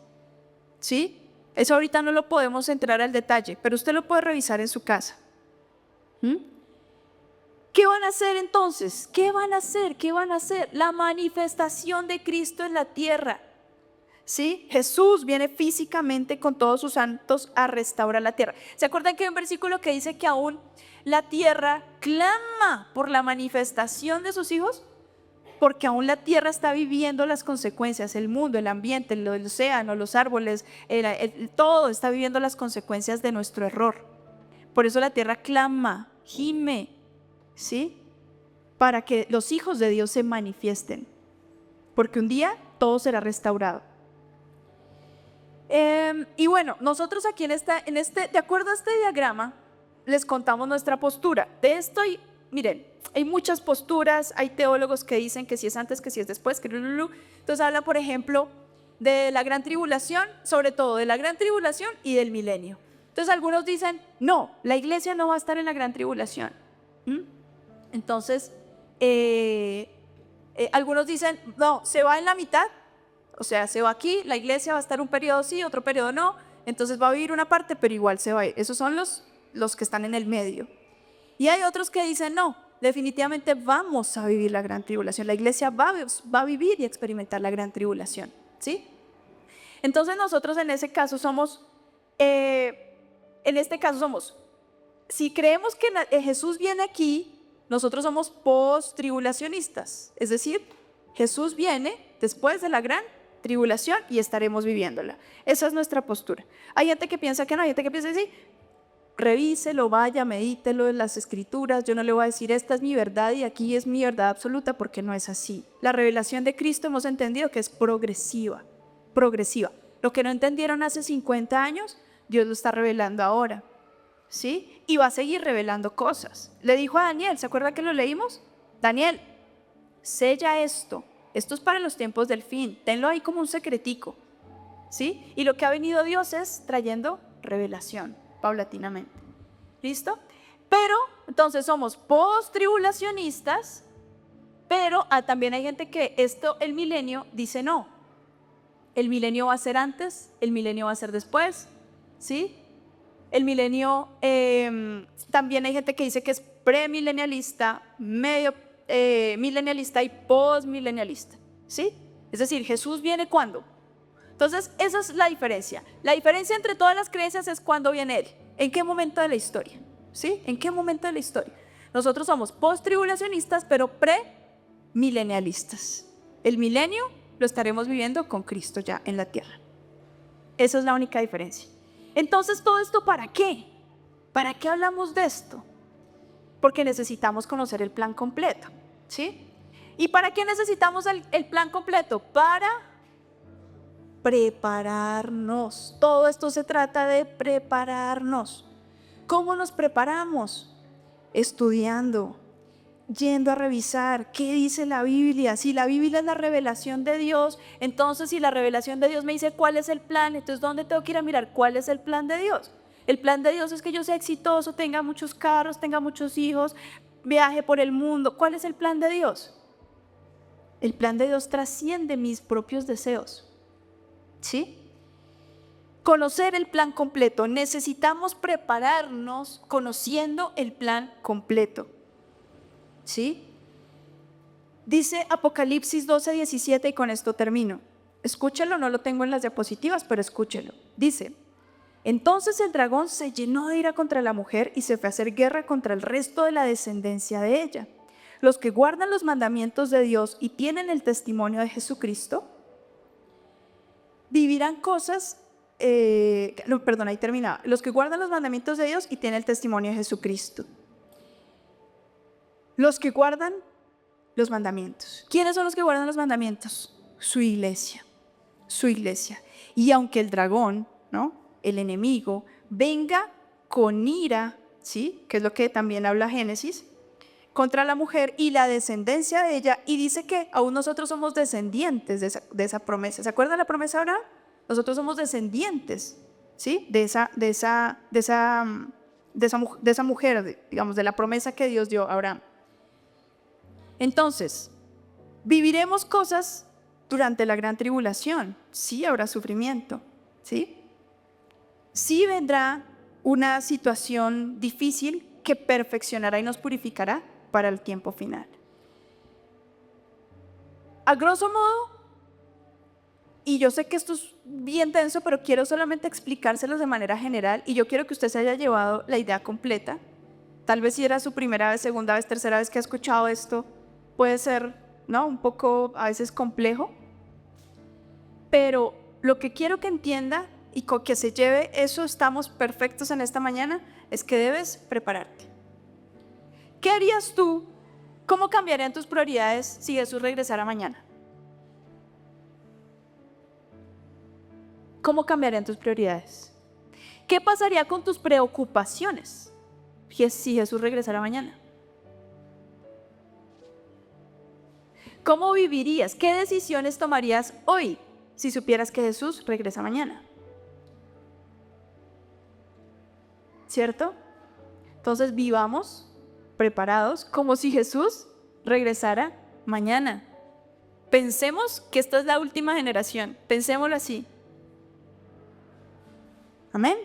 ¿sí? Eso ahorita no lo podemos entrar al detalle, pero usted lo puede revisar en su casa. ¿Qué van a hacer entonces? ¿Qué van a hacer? ¿Qué van a hacer? La manifestación de Cristo en la tierra. ¿Sí? Jesús viene físicamente con todos sus santos a restaurar la tierra. ¿Se acuerdan que hay un versículo que dice que aún la tierra clama por la manifestación de sus hijos? Porque aún la tierra está viviendo las consecuencias, el mundo, el ambiente, el océano, los árboles, todo está viviendo las consecuencias de nuestro error. Por eso la tierra clama, gime, ¿sí? Para que los hijos de Dios se manifiesten. Porque un día todo será restaurado. Y bueno, nosotros aquí de acuerdo a este diagrama, les contamos nuestra postura. De esto, miren, hay muchas posturas, hay teólogos que dicen que si es antes, que si es después, entonces hablan, por ejemplo, de la gran tribulación, sobre todo de la gran tribulación y del milenio. Entonces algunos dicen, no, la iglesia no va a estar en la gran tribulación. Entonces, algunos dicen, no, se va en la mitad. O sea, se va aquí, la iglesia va a estar un periodo sí, otro periodo no, entonces va a vivir una parte, pero igual se va a ir. Esos son los que están en el medio. Y hay otros que dicen, no, definitivamente vamos a vivir la gran tribulación. La iglesia va a vivir y experimentar la gran tribulación, ¿sí? Entonces nosotros en ese caso somos, si creemos que Jesús viene aquí, nosotros somos post-tribulacionistas. Es decir, Jesús viene después de la gran tribulación y estaremos viviéndola. Esa es nuestra postura. Hay gente que piensa que no, hay gente que piensa que sí. Revíselo, vaya, medítelo en las escrituras. Yo no le voy a decir esta es mi verdad y aquí es mi verdad absoluta, porque no es así. La revelación de Cristo hemos entendido que es progresiva. Lo que no entendieron hace 50 años, Dios lo está revelando ahora, ¿sí? Y va a seguir revelando cosas. Le dijo a Daniel, ¿se acuerda que lo leímos? Daniel, sella esto. Esto es para los tiempos del fin. Tenlo ahí como un secretico, ¿sí? Y lo que ha venido Dios es trayendo revelación, paulatinamente. ¿Listo? Pero, entonces somos post-tribulacionistas, pero también hay gente que el milenio, dice no. El milenio va a ser antes, el milenio va a ser después, ¿sí? el milenio, también hay gente que dice que es premilenialista, medio milenialista y postmilenialista, ¿sí? Es decir, Jesús viene ¿cuándo? Entonces, esa es la diferencia. La diferencia entre todas las creencias es cuándo viene Él. ¿En qué momento de la historia? ¿Sí? ¿En qué momento de la historia? Nosotros somos post-tribulacionistas, pero pre-milenialistas. El milenio lo estaremos viviendo con Cristo ya en la tierra. Esa es la única diferencia. Entonces, ¿todo esto para qué? ¿Para qué hablamos de esto? Porque necesitamos conocer el plan completo, ¿sí? ¿Y para qué necesitamos el plan completo? Para prepararnos. Todo esto se trata de prepararnos. ¿Cómo nos preparamos? Estudiando, yendo a revisar qué dice la Biblia. Si la Biblia es la revelación de Dios, entonces si la revelación de Dios me dice cuál es el plan, entonces ¿dónde tengo que ir a mirar cuál es el plan de Dios? El plan de Dios es que yo sea exitoso, tenga muchos carros, tenga muchos hijos, viaje por el mundo. ¿Cuál es el plan de Dios? El plan de Dios trasciende mis propios deseos, ¿sí? Conocer el plan completo. Necesitamos prepararnos conociendo el plan completo, ¿sí? Dice Apocalipsis 12:17 y con esto termino. Escúchelo, no lo tengo en las diapositivas, pero escúchelo. Dice: entonces el dragón se llenó de ira contra la mujer y se fue a hacer guerra contra el resto de la descendencia de ella, los que guardan los mandamientos de Dios y tienen el testimonio de Jesucristo. Vivirán cosas, ahí terminaba. Los que guardan los mandamientos de Dios y tienen el testimonio de Jesucristo. Los que guardan los mandamientos. ¿Quiénes son los que guardan los mandamientos? Su iglesia. Su iglesia. Y aunque el dragón, ¿no?, el enemigo, venga con ira, ¿sí?, que es lo que también habla Génesis, contra la mujer y la descendencia de ella, y dice que aún nosotros somos descendientes de esa promesa. ¿Se acuerdan la promesa de Abraham? Nosotros somos descendientes, ¿sí?, de esa mujer, digamos, de la promesa que Dios dio a Abraham. Entonces, viviremos cosas durante la gran tribulación. Sí habrá sufrimiento, ¿sí? Sí vendrá una situación difícil que perfeccionará y nos purificará para el tiempo final. A grosso modo, y yo sé que esto es bien denso, pero quiero solamente explicárselos de manera general y yo quiero que usted se haya llevado la idea completa. Tal vez si era su primera vez, segunda vez, tercera vez que ha escuchado esto, puede ser, ¿no?, un poco a veces complejo, pero lo que quiero que entienda y con que se lleve eso, estamos perfectos en esta mañana, es que debes prepararte. ¿Qué harías tú? ¿Cómo cambiarían tus prioridades si Jesús regresara mañana? ¿Cómo cambiarían tus prioridades? ¿Qué pasaría con tus preocupaciones si Jesús regresara mañana? ¿Cómo vivirías? ¿Qué decisiones tomarías hoy si supieras que Jesús regresa mañana? ¿Cierto? Entonces vivamos preparados como si Jesús regresara mañana. Pensemos que esta es la última generación. Pensémoslo así. Amén.